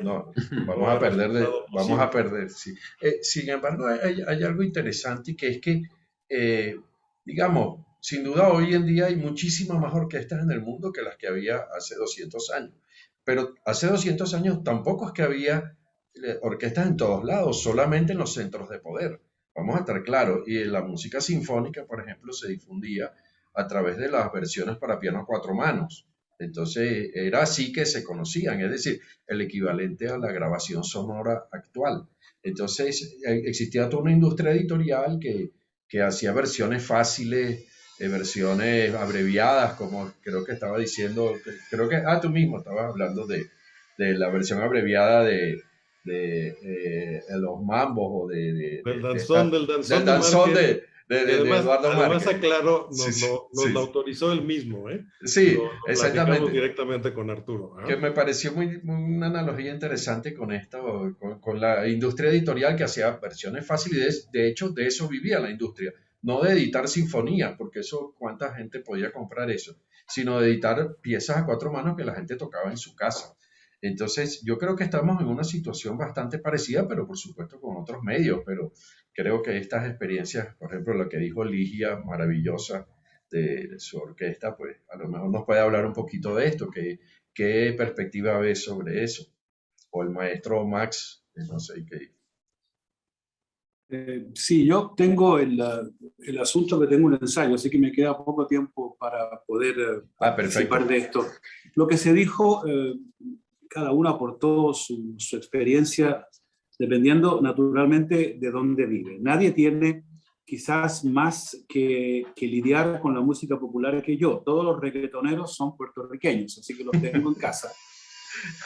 Vamos a perder, sí. Sin embargo, hay algo interesante, y que es que, digamos, sin duda hoy en día hay muchísimas más orquestas en el mundo que las que había hace 200 años. Pero hace 200 años tampoco es que había orquestas en todos lados, solamente en los centros de poder. Vamos a estar claros. Y la música sinfónica, por ejemplo, se difundía a través de las versiones para piano a 4 manos. Entonces, era así que se conocían, es decir, el equivalente a la grabación sonora actual. Entonces, existía toda una industria editorial que hacía versiones fáciles, versiones abreviadas, como creo que estaba diciendo, tú mismo estabas hablando de la versión abreviada de los mambos o del danzón de Eduardo Márquez. Además, aclaro, nos lo autorizó él mismo, ¿eh? Sí, exactamente. Directamente con Arturo. Que me pareció una analogía interesante con esto, con la industria editorial que hacía versiones fáciles. De hecho, de eso vivía la industria. No de editar sinfonías, porque eso, ¿cuánta gente podía comprar eso? Sino de editar piezas a 4 manos que la gente tocaba en su casa. Entonces, yo creo que estamos en una situación bastante parecida, pero por supuesto con otros medios. Pero creo que estas experiencias, por ejemplo, lo que dijo Ligia, maravillosa, de su orquesta, pues a lo mejor nos puede hablar un poquito de esto. ¿Qué perspectiva ves sobre eso? O el maestro Max, no sé qué. Sí, yo tengo el asunto que tengo un ensayo, así que me queda poco tiempo para poder participar de esto. Lo que se dijo, cada uno aportó su experiencia, dependiendo naturalmente de dónde vive. Nadie tiene quizás más que lidiar con la música popular que yo. Todos los reggaetoneros son puertorriqueños, así que los tengo en casa.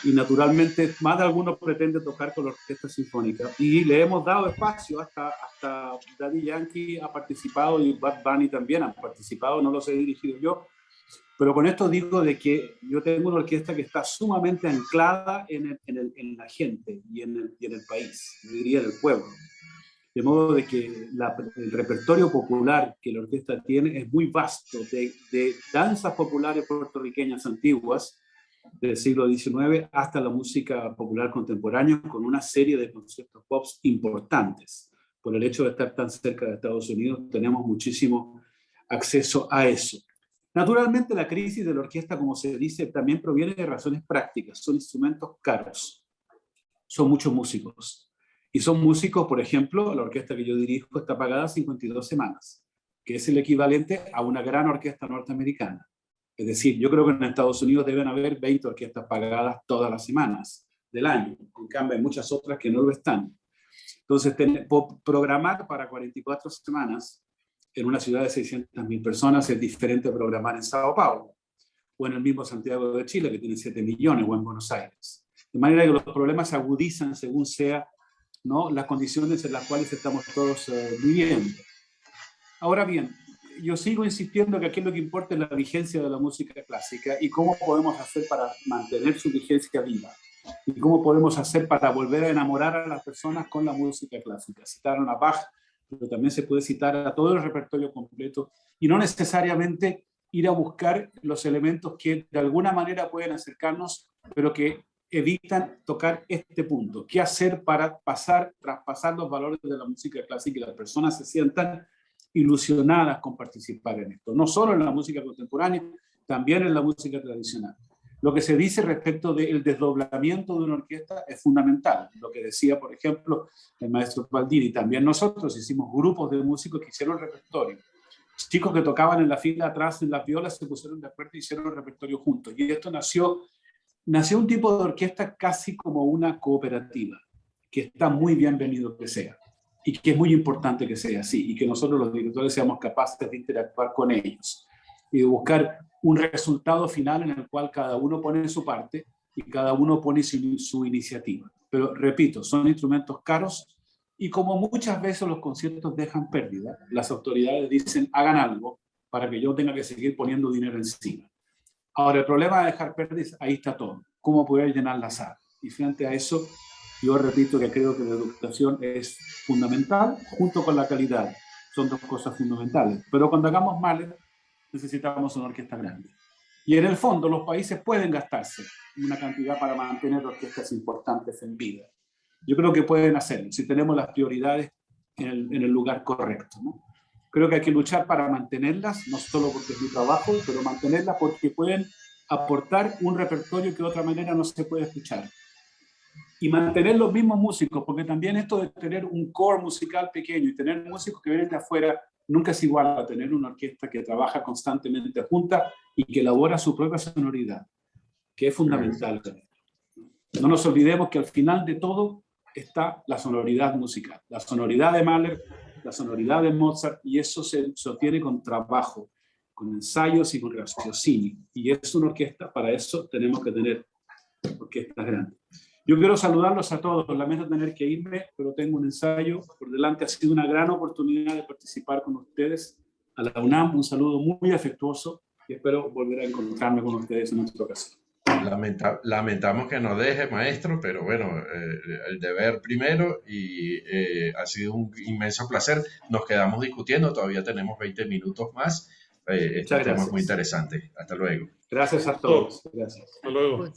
Y naturalmente más de alguno pretende tocar con la orquesta sinfónica. Y le hemos dado espacio, hasta Daddy Yankee ha participado y Bad Bunny también han participado, no los he dirigido yo. Pero con esto digo de que yo tengo una orquesta que está sumamente anclada en la gente y en el país, yo diría en el pueblo. De modo de que el repertorio popular que la orquesta tiene es muy vasto, de danzas populares puertorriqueñas antiguas del siglo XIX hasta la música popular contemporánea, con una serie de conceptos pop importantes. Por el hecho de estar tan cerca de Estados Unidos, tenemos muchísimo acceso a eso. Naturalmente, la crisis de la orquesta, como se dice, también proviene de razones prácticas. Son instrumentos caros. Son muchos músicos. Y son músicos, por ejemplo, la orquesta que yo dirijo está pagada 52 semanas, que es el equivalente a una gran orquesta norteamericana. Es decir, yo creo que en Estados Unidos deben haber 20 orquestas pagadas todas las semanas del año. En cambio, hay muchas otras que no lo están. Entonces, programar para 44 semanas en una ciudad de 600.000 personas es diferente a programar en Sao Paulo, o en el mismo Santiago de Chile, que tiene 7 millones, o en Buenos Aires. De manera que los problemas se agudizan según sea, ¿no?, las condiciones en las cuales estamos todos viviendo. Ahora bien, yo sigo insistiendo que aquí lo que importa es la vigencia de la música clásica y cómo podemos hacer para mantener su vigencia viva. Y cómo podemos hacer para volver a enamorar a las personas con la música clásica. Citaron a Bach, pero también se puede citar a todo el repertorio completo y no necesariamente ir a buscar los elementos que de alguna manera pueden acercarnos, pero que evitan tocar este punto. ¿Qué hacer para traspasar los valores de la música clásica y las personas se sientan ilusionadas con participar en esto? No solo en la música contemporánea, también en la música tradicional. Lo que se dice respecto del desdoblamiento de una orquesta es fundamental. Lo que decía, por ejemplo, el maestro Baldini. También nosotros hicimos grupos de músicos que hicieron el repertorio. Chicos que tocaban en la fila atrás en las violas se pusieron de acuerdo y hicieron el repertorio juntos. Y esto nació un tipo de orquesta casi como una cooperativa, que está muy bienvenido que sea. Y que es muy importante que sea así. Y que nosotros los directores seamos capaces de interactuar con ellos. Y de buscar un resultado final en el cual cada uno pone su parte y cada uno pone su iniciativa. Pero repito, son instrumentos caros y como muchas veces los conciertos dejan pérdida, las autoridades dicen hagan algo para que yo tenga que seguir poniendo dinero encima. Ahora, el problema de dejar pérdidas, ahí está todo. ¿Cómo poder llenar la sala? Y frente a eso, yo repito que creo que la educación es fundamental junto con la calidad. Son dos cosas fundamentales. Pero cuando hagamos mal, necesitamos una orquesta grande. Y en el fondo los países pueden gastarse una cantidad para mantener orquestas importantes en vida. Yo creo que pueden hacerlo si tenemos las prioridades en el lugar correcto, ¿no? Creo que hay que luchar para mantenerlas, no solo porque es mi trabajo, pero mantenerlas porque pueden aportar un repertorio que de otra manera no se puede escuchar. Y mantener los mismos músicos, porque también esto de tener un core musical pequeño y tener músicos que vienen de afuera nunca es igual a tener una orquesta que trabaja constantemente junta y que elabora su propia sonoridad, que es fundamental. No nos olvidemos que al final de todo está la sonoridad musical, la sonoridad de Mahler, la sonoridad de Mozart, y eso se sostiene con trabajo, con ensayos y con raciocinio. Y es una orquesta, para eso tenemos que tener orquestas grandes. Yo quiero saludarlos a todos, lamento tener que irme, pero tengo un ensayo por delante. Ha sido una gran oportunidad de participar con ustedes. A la UNAM, un saludo muy afectuoso y espero volver a encontrarme con ustedes en otra ocasión. Lamentamos que nos deje, maestro, pero bueno, el deber primero y ha sido un inmenso placer. Nos quedamos discutiendo, todavía tenemos 20 minutos más. Este tema es muy interesante. Hasta luego. Gracias a todos. Gracias. Hasta luego.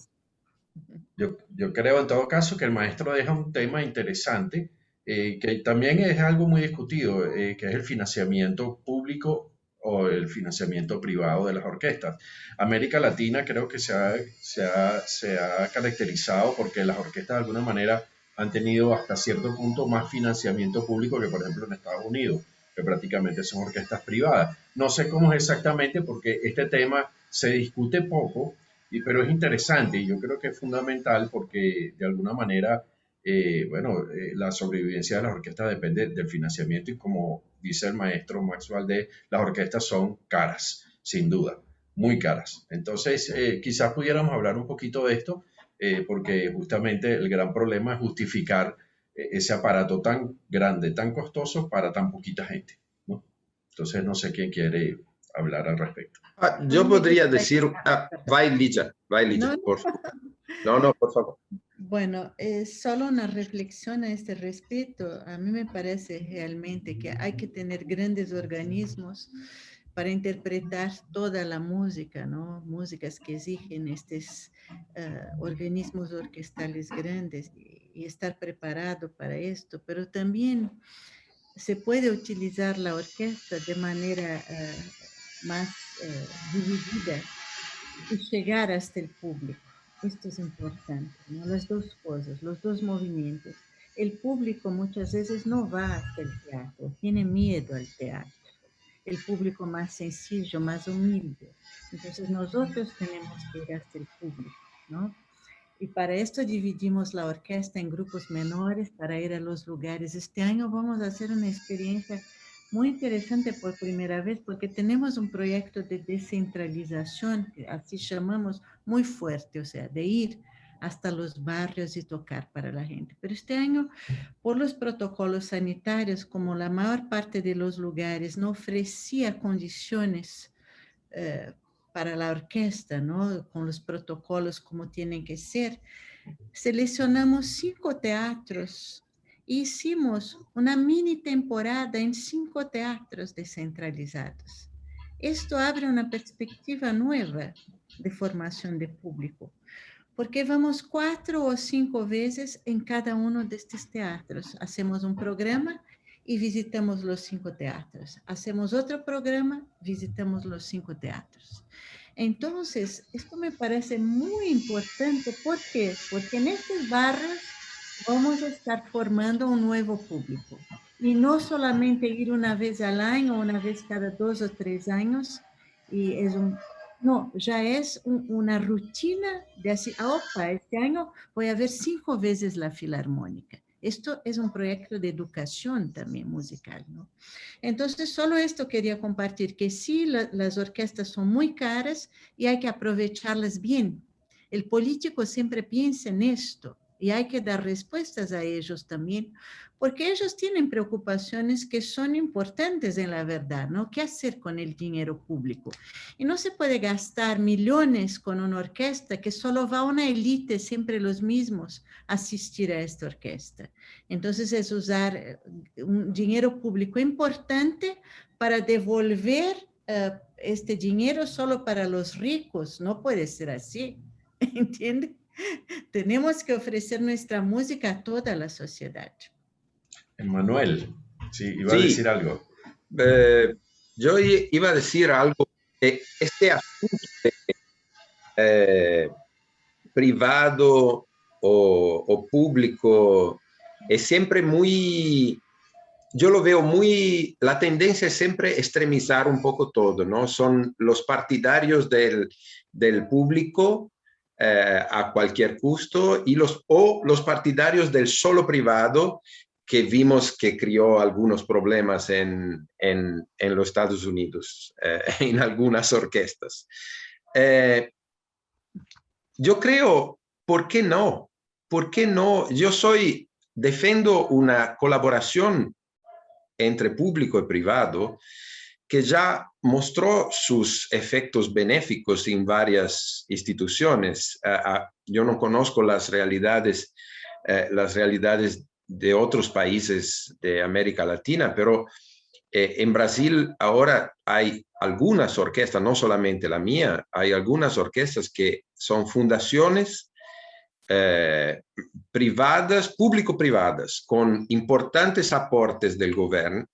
Yo creo en todo caso que el maestro deja un tema interesante que también es algo muy discutido, que es el financiamiento público o el financiamiento privado de las orquestas. América Latina creo que se ha caracterizado porque las orquestas de alguna manera han tenido hasta cierto punto más financiamiento público que por ejemplo en Estados Unidos, que prácticamente son orquestas privadas. No sé cómo es exactamente porque este tema se discute poco, pero es interesante y yo creo que es fundamental porque de alguna manera la sobrevivencia de las orquestas depende del financiamiento y como dice el maestro Max Valdés, las orquestas son caras, sin duda, muy caras. Entonces, quizás pudiéramos hablar un poquito de esto, porque justamente el gran problema es justificar ese aparato tan grande, tan costoso para tan poquita gente, ¿no? Entonces, no sé quién quiere hablar al respecto. Yo podría decir, vai Ligia, No, por favor. No, por favor. Bueno, solo una reflexión a este respecto. A mí me parece realmente que hay que tener grandes organismos para interpretar toda la música, ¿no? Músicas que exigen estos organismos orquestales grandes y estar preparado para esto, pero también se puede utilizar la orquesta de manera más dividida y llegar hasta el público. Esto es importante, ¿no? Las dos cosas, los dos movimientos. El público muchas veces no va hasta el teatro, tiene miedo al teatro. El público más sencillo, más humilde. Entonces nosotros tenemos que ir hasta el público, ¿no? Y para esto dividimos la orquesta en grupos menores para ir a los lugares. Este año vamos a hacer una experiencia muy interesante por primera vez porque tenemos un proyecto de descentralización, que así llamamos, muy fuerte, o sea, de ir hasta los barrios y tocar para la gente. Pero este año, por los protocolos sanitarios, como la mayor parte de los lugares no ofrecía condiciones para la orquesta, ¿no? Con los protocolos como tienen que ser, seleccionamos 5 teatros. Hicimos una mini temporada en 5 teatros descentralizados. Esto abre una perspectiva nueva de formación de público, porque vamos 4 o 5 veces en cada uno de estos teatros. Hacemos un programa y visitamos los 5 teatros. Hacemos otro programa, visitamos los 5 teatros. Entonces, esto me parece muy importante. ¿Por qué? Porque en estos barrios vamos a estar formando un nuevo público. Y no solamente ir una vez al año, una vez cada 2 o 3 años. Y es no, ya es una rutina de así, opa, este año voy a ver 5 veces la Filarmónica. Esto es un proyecto de educación también musical, ¿no? Entonces, solo esto quería compartir, que sí, las orquestas son muy caras y hay que aprovecharlas bien. El político siempre piensa en esto y hay que dar respuestas a ellos también, porque ellos tienen preocupaciones que son importantes en la verdad, ¿no? ¿Qué hacer con el dinero público? Y no se puede gastar millones con una orquesta que solo va una élite, siempre los mismos, a asistir a esta orquesta. Entonces es usar un dinero público importante para devolver este dinero solo para los ricos. No puede ser así, ¿entiende? Tenemos que ofrecer nuestra música a toda la sociedad. Emmanuel, sí, iba a decir algo. Yo iba a decir algo. Este asunto privado o público es siempre muy... Yo lo veo muy... La tendencia es siempre extremizar un poco todo, ¿no? Son los partidarios del público a cualquier costo y los partidarios del solo privado, que vimos que creó algunos problemas en los Estados Unidos, en algunas orquestas. Yo creo, ¿por qué no? ¿Por qué no? Defiendo una colaboración entre público y privado que ya mostró sus efectos benéficos en varias instituciones. Yo no conozco las realidades de otros países de América Latina, pero en Brasil ahora hay algunas orquestas, no solamente la mía, hay algunas orquestas que son fundaciones privadas, público-privadas, con importantes aportes del gobierno,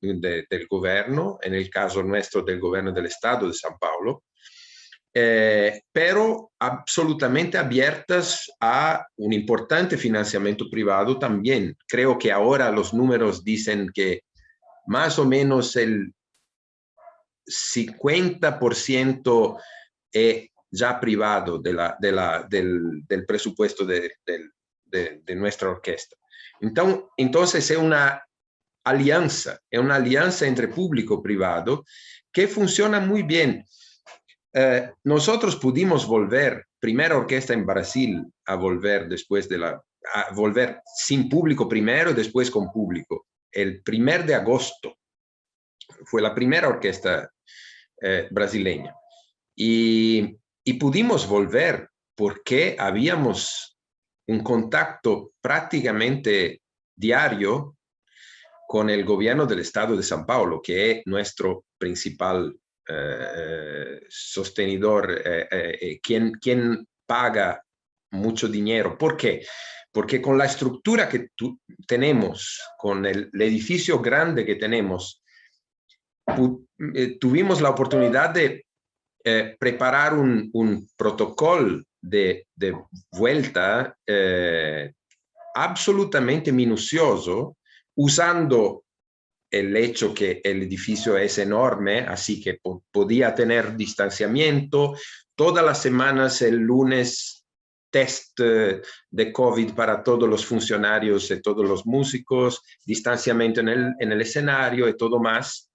en el caso nuestro del gobierno del Estado de São Paulo, pero absolutamente abiertas a un importante financiamiento privado también. Creo que ahora los números dicen que más o menos el 50% ya privado del presupuesto de nuestra orquesta. Entonces es una alianza entre público y privado que funciona muy bien. Nosotros pudimos volver, primera orquesta en Brasil, a volver volver sin público primero y después con público. El 1 de agosto fue la primera orquesta brasileña. Y pudimos volver porque habíamos un contacto prácticamente diario con el gobierno del estado de São Paulo, que es nuestro principal sostenidor, quien paga mucho dinero. ¿Por qué? Porque con la estructura que tenemos, con el edificio grande que tenemos, tuvimos la oportunidad de preparar un protocolo de vuelta absolutamente minucioso, usando el hecho que el edificio es enorme, así que podía tener distanciamiento. Todas las semanas, el lunes, test de COVID para todos los funcionarios y todos los músicos, distanciamiento en el escenario y todo más.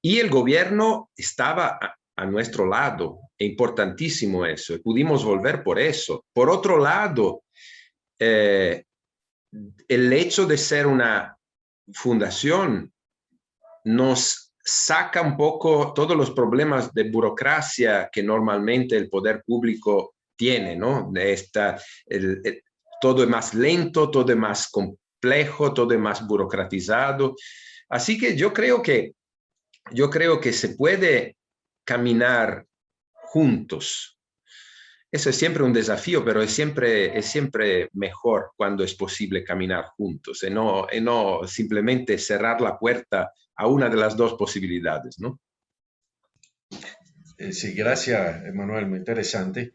Y el gobierno estaba a nuestro lado, es importantísimo eso, y pudimos volver por eso. Por otro lado, el hecho de ser una fundación nos saca un poco todos los problemas de burocracia que normalmente el poder público tiene, ¿no? Todo es más lento, todo es más complejo, todo es más burocratizado. Así que yo creo que se puede caminar juntos. Eso es siempre un desafío, pero es siempre mejor cuando es posible caminar juntos y no simplemente cerrar la puerta a una de las dos posibilidades, ¿no? Sí, gracias, Emanuel, muy interesante.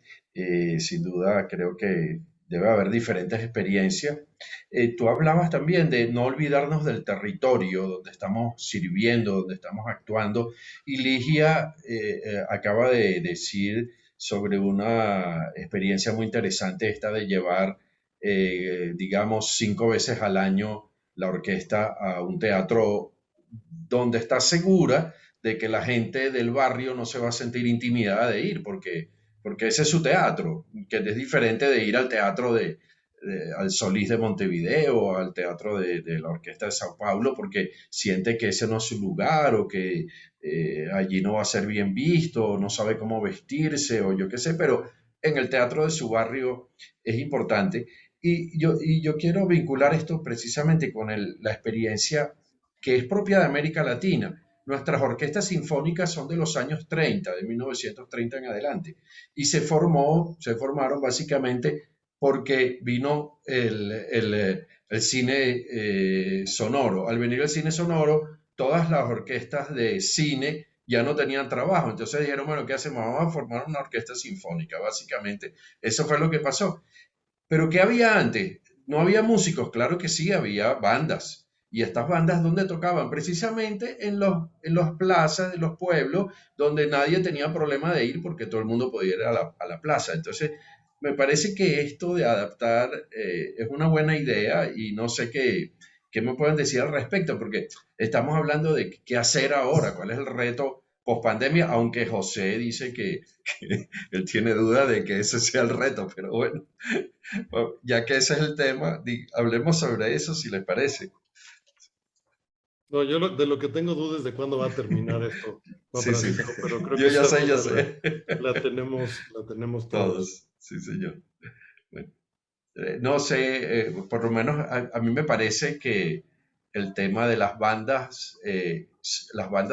Sin duda, creo que debe haber diferentes experiencias. Tú hablabas también de no olvidarnos del territorio donde estamos sirviendo, donde estamos actuando, y Ligia acaba de decir sobre una experiencia muy interesante, esta de llevar, digamos, 5 veces al año la orquesta a un teatro donde está segura de que la gente del barrio no se va a sentir intimidada de ir, porque ese es su teatro, que es diferente de ir al teatro al Solís de Montevideo o al teatro de la Orquesta de Sao Paulo, porque siente que ese no es su lugar o que allí no va a ser bien visto, o no sabe cómo vestirse o yo qué sé, pero en el teatro de su barrio es importante. Y yo quiero vincular esto precisamente con la experiencia que es propia de América Latina. Nuestras orquestas sinfónicas son de los años 30, de 1930 en adelante, y se formaron básicamente porque vino el cine sonoro. Al venir el cine sonoro, todas las orquestas de cine ya no tenían trabajo, entonces dijeron, bueno, ¿qué hacemos? Vamos a formar una orquesta sinfónica, básicamente. Eso fue lo que pasó. ¿Pero qué había antes? No había músicos, claro que sí, había bandas. Y estas bandas, ¿dónde tocaban? Precisamente en las plazas de los pueblos, donde nadie tenía problema de ir porque todo el mundo podía ir a la plaza. Entonces, me parece que esto de adaptar es una buena idea y no sé qué me pueden decir al respecto, porque estamos hablando de qué hacer ahora, cuál es el reto post-pandemia, aunque José dice que él tiene duda de que ese sea el reto, pero bueno, ya que ese es el tema, hablemos sobre eso si les parece. No, yo de lo que tengo dudas es de cuándo va a terminar esto, Juan Francisco, pero creo yo que ya sé. La tenemos todos. Sí, señor. Bueno, no sé, por lo menos a mí me parece que el tema de las bandas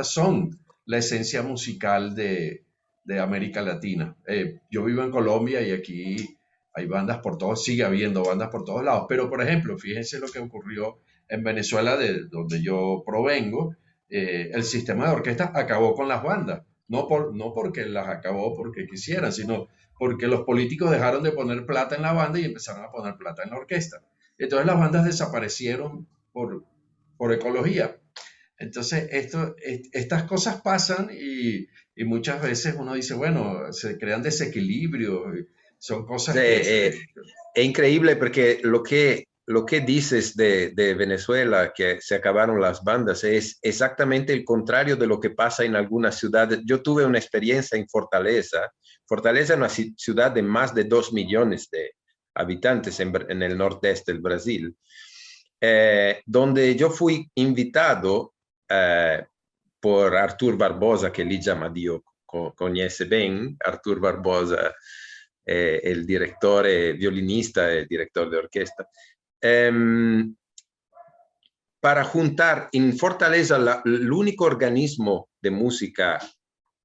son la esencia musical de América Latina. Yo vivo en Colombia y aquí hay bandas por todos, sigue habiendo bandas por todos lados, pero por ejemplo, fíjense lo que ocurrió en Venezuela, de donde yo provengo. El sistema de orquestas acabó con las bandas, no porque las acabó porque quisieran, sino porque los políticos dejaron de poner plata en la banda y empezaron a poner plata en la orquesta. Entonces las bandas desaparecieron por ecología. Entonces estas cosas pasan y muchas veces uno dice, bueno, se crean desequilibrios, son cosas es increíble porque lo que lo que dices de Venezuela, que se acabaron las bandas, es exactamente el contrario de lo que pasa en algunas ciudades. Yo tuve una experiencia en Fortaleza. Fortaleza es una ciudad de más de 2 millones de habitantes en el nordeste del Brasil, donde yo fui invitado por Arthur Barbosa, che Ligia Madio conosce bene. Arthur Barbosa, el direttore violinista e direttore de orquesta, para juntar en Fortaleza el único organismo de música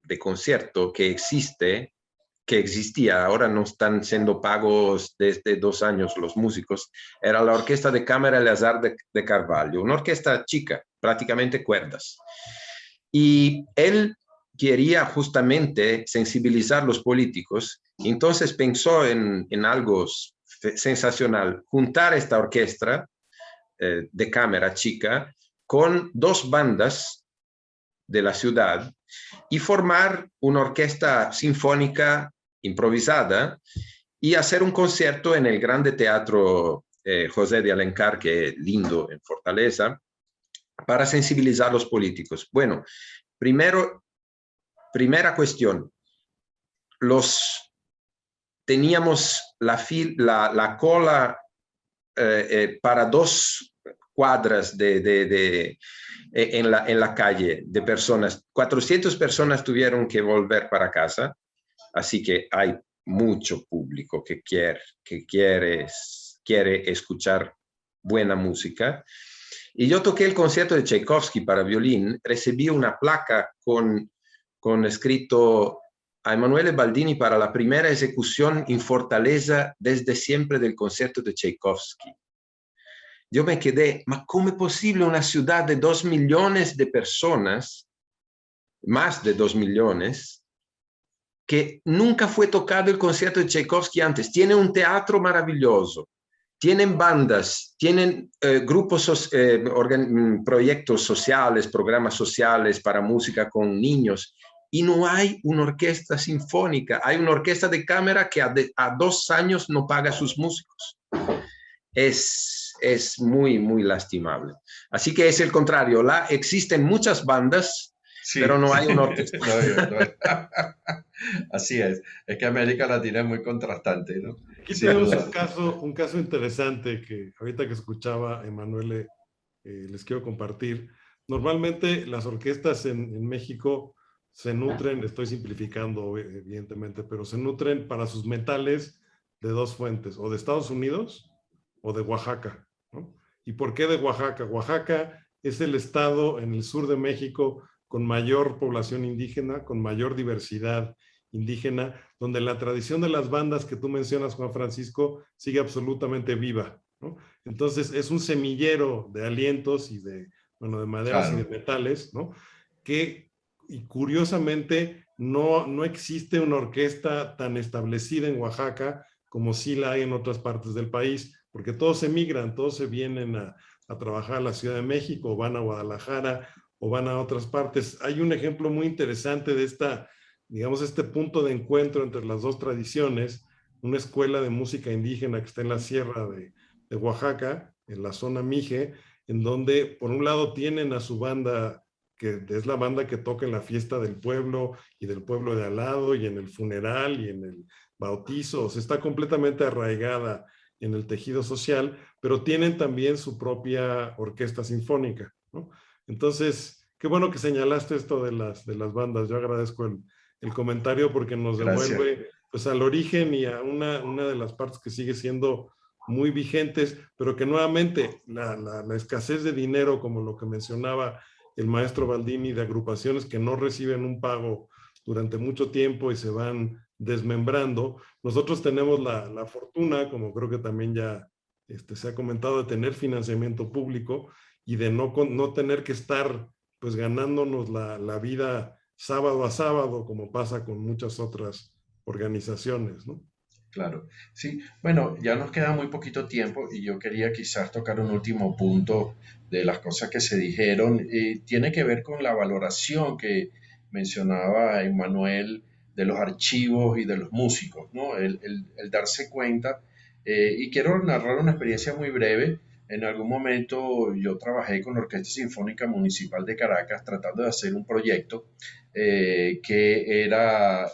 de concierto que existía, ahora no están siendo pagos desde 2 años los músicos, era la Orquesta de Cámara Eleazar de Carvalho, una orquesta chica, prácticamente cuerdas. Y él quería justamente sensibilizar a los políticos, entonces pensó en algo sensacional, juntar esta orquesta de cámara chica con 2 bandas de la ciudad y formar una orquesta sinfónica improvisada y hacer un concierto en el Grande Teatro José de Alencar, que es lindo en Fortaleza, para sensibilizar a los políticos. Bueno, primera cuestión, teníamos la cola para 2 cuadras en la calle de personas. 400 personas tuvieron que volver para casa, así que hay mucho público que quiere escuchar buena música. Y yo toqué el concierto de Tchaikovsky para violín, recibí una placa con escrito a Emanuele Baldini para la primera ejecución en Fortaleza desde siempre del concierto de Tchaikovsky. Yo me quedé, ¿ma cómo es posible una ciudad de 2 millones de personas, más de 2 millones, que nunca fue tocado el concierto de Tchaikovsky antes? Tiene un teatro maravilloso, tienen bandas, tienen grupos, proyectos sociales, programas sociales para música con niños, y no hay una orquesta sinfónica. Hay una orquesta de cámara que a 2 años no paga a sus músicos. Es muy, muy lastimable. Así que es el contrario. Existen muchas bandas, sí, pero no hay una orquesta. Así es. Es que América Latina es muy contrastante, ¿no? Aquí tenemos un caso interesante que ahorita que escuchaba a Emanuele, les quiero compartir. Normalmente las orquestas en México se nutren, estoy simplificando evidentemente, pero se nutren para sus metales de 2 fuentes, o de Estados Unidos o de Oaxaca, ¿no? ¿Y por qué de Oaxaca? Oaxaca es el estado en el sur de México con mayor población indígena, con mayor diversidad indígena, donde la tradición de las bandas que tú mencionas, Juan Francisco, sigue absolutamente viva, ¿no? Entonces es un semillero de alientos y de maderas, claro, y de metales, ¿no? Y curiosamente no existe una orquesta tan establecida en Oaxaca como sí la hay en otras partes del país, porque todos emigran, todos se vienen a trabajar a la Ciudad de México, o van a Guadalajara, o van a otras partes. Hay un ejemplo muy interesante de este punto de encuentro entre las 2 tradiciones, una escuela de música indígena que está en la sierra de Oaxaca, en la zona Mije, en donde por un lado tienen a su banda, que es la banda que toca en la fiesta del pueblo y del pueblo de al lado y en el funeral y en el bautizo. O sea, está completamente arraigada en el tejido social, pero tienen también su propia orquesta sinfónica, ¿no? Entonces, qué bueno que señalaste esto de las bandas. Yo agradezco el comentario porque nos devuelve pues al origen y a una de las partes que sigue siendo muy vigentes, pero que nuevamente la escasez de dinero, como lo que mencionaba el maestro Baldini, de agrupaciones que no reciben un pago durante mucho tiempo y se van desmembrando. Nosotros tenemos la fortuna, como creo que también ya se ha comentado, de tener financiamiento público y de no tener que estar pues ganándonos la vida sábado a sábado, como pasa con muchas otras organizaciones, ¿no? Claro, sí. Bueno, ya nos queda muy poquito tiempo y yo quería quizás tocar un último punto de las cosas que se dijeron. Tiene que ver con la valoración que mencionaba Emmanuel de los archivos y de los músicos, ¿no? El darse cuenta Y quiero narrar una experiencia muy breve. En algún momento yo trabajé con la Orquesta Sinfónica Municipal de Caracas tratando de hacer un proyecto que era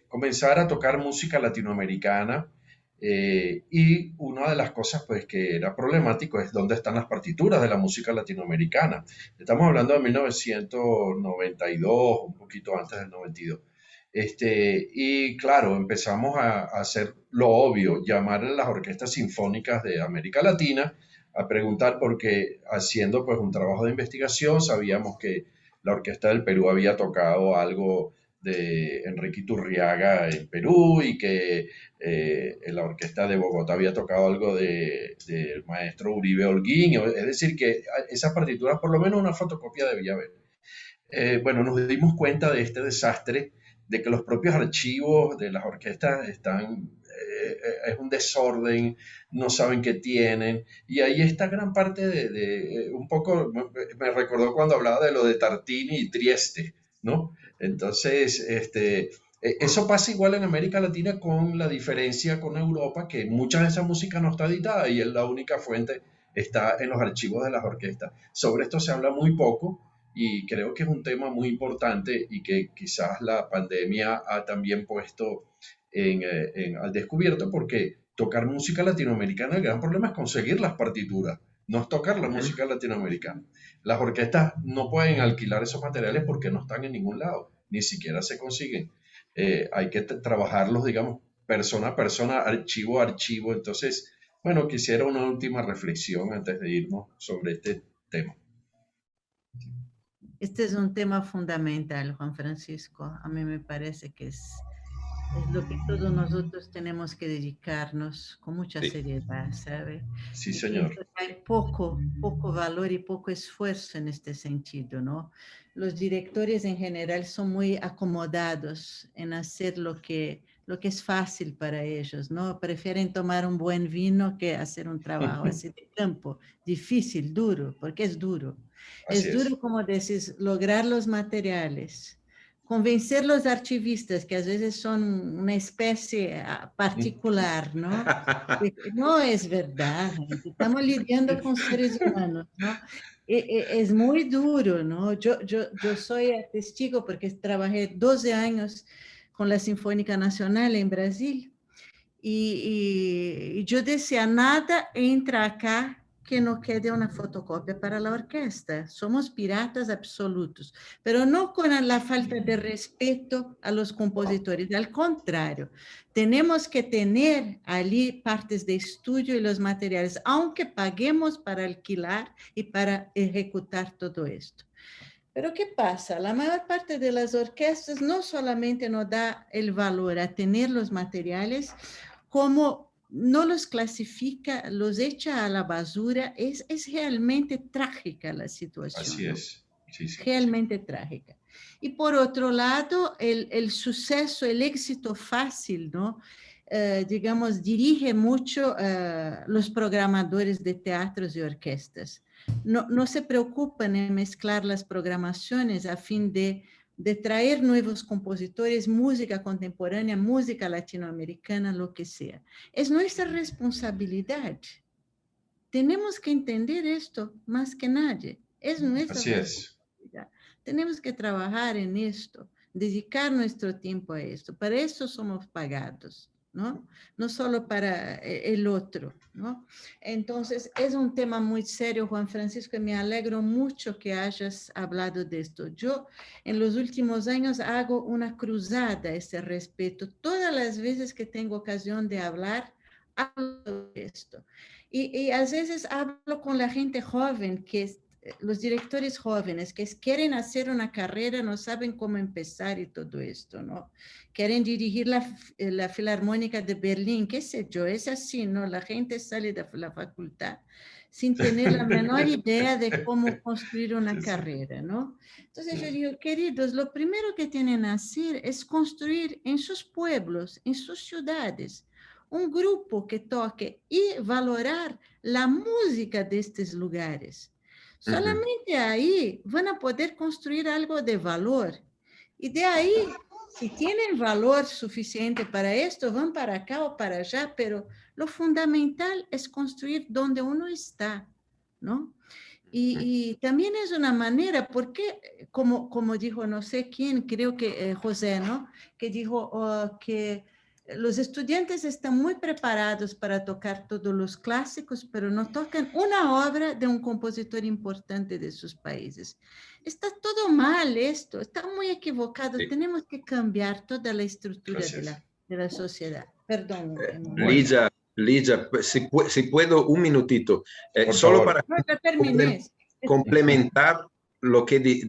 comenzar a tocar música latinoamericana. Y una de las cosas pues que era problemático es dónde están las partituras de la música latinoamericana. Estamos hablando de 1992, un poquito antes del 92. Y claro, empezamos a hacer lo obvio, llamar a las orquestas sinfónicas de América Latina a preguntar porque haciendo pues un trabajo de investigación sabíamos que la Orquesta del Perú había tocado algo de Enrique Iturriaga en Perú y que la Orquesta de Bogotá había tocado algo del maestro Uribe Holguín, es decir que esas partituras por lo menos una fotocopia debía haber. Bueno, nos dimos cuenta de este desastre, de que los propios archivos de las orquestas están, es un desorden, no saben qué tienen, y ahí está gran parte un poco, me recordó cuando hablaba de lo de Tartini y Trieste, ¿no? Entonces, eso pasa igual en América Latina con la diferencia con Europa, que mucha de esa música no está editada y es la única fuente está en los archivos de las orquestas. Sobre esto se habla muy poco y creo que es un tema muy importante y que quizás la pandemia ha también puesto al descubierto, porque tocar música latinoamericana, el gran problema es conseguir las partituras, no es tocar la música latinoamericana. Las orquestas no pueden alquilar esos materiales porque no están en ningún lado, ni siquiera se consiguen. Hay que trabajarlos, digamos, persona a persona, archivo a archivo. Entonces, bueno, quisiera una última reflexión antes de irnos sobre este tema. Este es un tema fundamental, Juan Francisco. A mí me parece que es lo que todos nosotros tenemos que dedicarnos con mucha seriedad, ¿sabe? Sí, señor. Hay poco valor y poco esfuerzo en este sentido, ¿no? Los directores en general son muy acomodados en hacer lo que es fácil para ellos, ¿no? Prefieren tomar un buen vino que hacer un trabajo así de campo, difícil, duro, porque es duro. Es duro, como decís, lograr los materiales, convencer los archivistas, que a veces son una especie particular, ¿no? No es verdad, estamos lidiando con seres humanos, ¿no? Es muy duro, ¿no? Yo soy testigo porque trabajé 12 años con la Sinfónica Nacional en Brasil y yo decía, nada entra acá que no quede una fotocopia para la orquesta. Somos piratas absolutos, pero no con la falta de respeto a los compositores. Al contrario, tenemos que tener allí partes de estudio y los materiales, aunque paguemos para alquilar y para ejecutar todo esto. Pero ¿qué pasa? La mayor parte de las orquestas no solamente nos da el valor a tener los materiales, como no los clasifica, los echa a la basura. Es realmente trágica la situación. Así es. Sí, sí, realmente trágica. Y por otro lado, el suceso, el éxito fácil, ¿no? Digamos, dirige mucho los programadores de teatros y orquestas. No se preocupan en mezclar las programaciones a fin de traer nuevos compositores, música contemporánea, música latinoamericana, lo que sea. Es nuestra responsabilidad. Tenemos que entender esto más que nadie. Es nuestra responsabilidad. Tenemos que trabajar en esto, dedicar nuestro tiempo a esto. Para eso somos pagados, ¿no? No solo para el otro, ¿no? Entonces, es un tema muy serio, Juan Francisco, y me alegro mucho que hayas hablado de esto. Yo, en los últimos años, hago una cruzada a este respecto. Todas las veces que tengo ocasión de hablo de esto. Y a veces hablo con la gente joven, los directores jóvenes que quieren hacer una carrera, no saben cómo empezar y todo esto, ¿no? Quieren dirigir la Filarmónica de Berlín, qué sé yo, es así, ¿no? La gente sale de la facultad sin tener la menor idea de cómo construir una carrera, ¿no? Entonces yo digo, queridos, lo primero que tienen que hacer es construir en sus pueblos, en sus ciudades, un grupo que toque y valorar la música de estos lugares. Solamente ahí van a poder construir algo de valor. Y de ahí si tienen valor suficiente para esto, van para acá o para allá, pero lo fundamental es construir donde uno está, ¿no? Y también es una manera, porque, como dijo no sé quién, creo que José, ¿no? Que dijo que los estudiantes están muy preparados para tocar todos los clásicos, pero no tocan una obra de un compositor importante de sus países. Está todo mal esto, está muy equivocado. Sí. Tenemos que cambiar toda la estructura de la sociedad. Perdón. Ligia, si puedo un minutito, solo para complementar lo que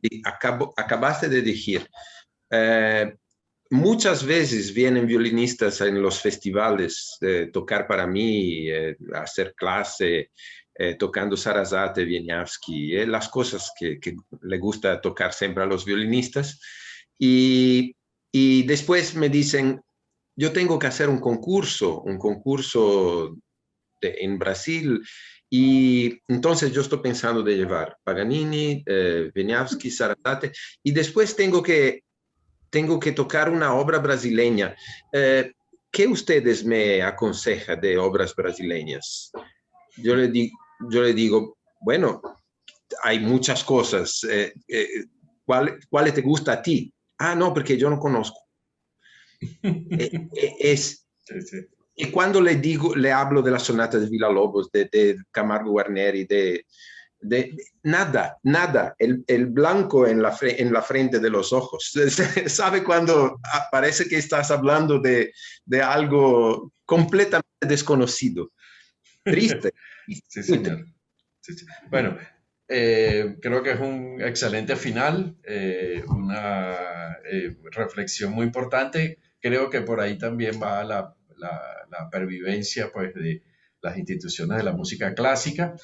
acabaste de decir. Muchas veces vienen violinistas en los festivales tocar para mí, hacer clase, tocando Sarasate, Wieniawski, las cosas que le gusta tocar siempre a los violinistas. Y después me dicen, yo tengo que hacer un concurso en Brasil, y entonces yo estoy pensando de llevar Paganini, Wieniawski, Sarasate, y después tengo que tocar una obra brasileña. ¿Qué ustedes me aconsejan de obras brasileñas? Yo le digo, bueno, hay muchas cosas. ¿Cuál te gusta a ti? Ah, no, porque yo no conozco. Y cuando le hablo de la sonata de Villa-Lobos, de Camargo Guarneri, nada, el blanco en la frente de los ojos. ¿Sabe cuando parece que estás hablando de algo completamente desconocido? Triste. Sí, señor. Sí. Bueno, creo que es un excelente final, una reflexión muy importante. Creo que por ahí también va la pervivencia, pues, de las instituciones de la música clásica.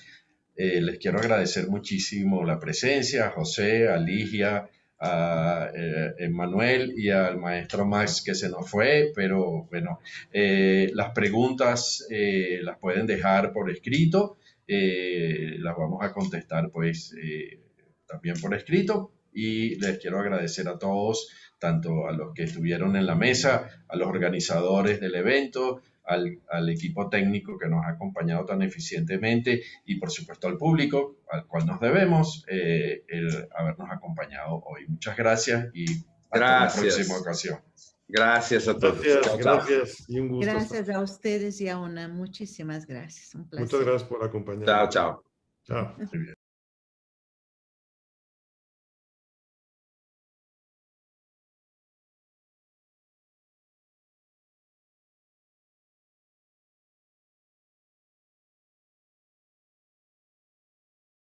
Les quiero agradecer muchísimo la presencia, a José, a Ligia, a Emmanuel y al maestro Max, que se nos fue, pero bueno, las preguntas las pueden dejar por escrito, las vamos a contestar pues también por escrito, y les quiero agradecer a todos, tanto a los que estuvieron en la mesa, a los organizadores del evento, al equipo técnico que nos ha acompañado tan eficientemente, y por supuesto al público al cual nos debemos el habernos acompañado hoy. Muchas gracias y hasta la próxima ocasión. Gracias a todos. Gracias y un gusto. Gracias a ustedes y a UNAM. Muchísimas gracias. Un placer. Muchas gracias por acompañarnos. Chao. Chao.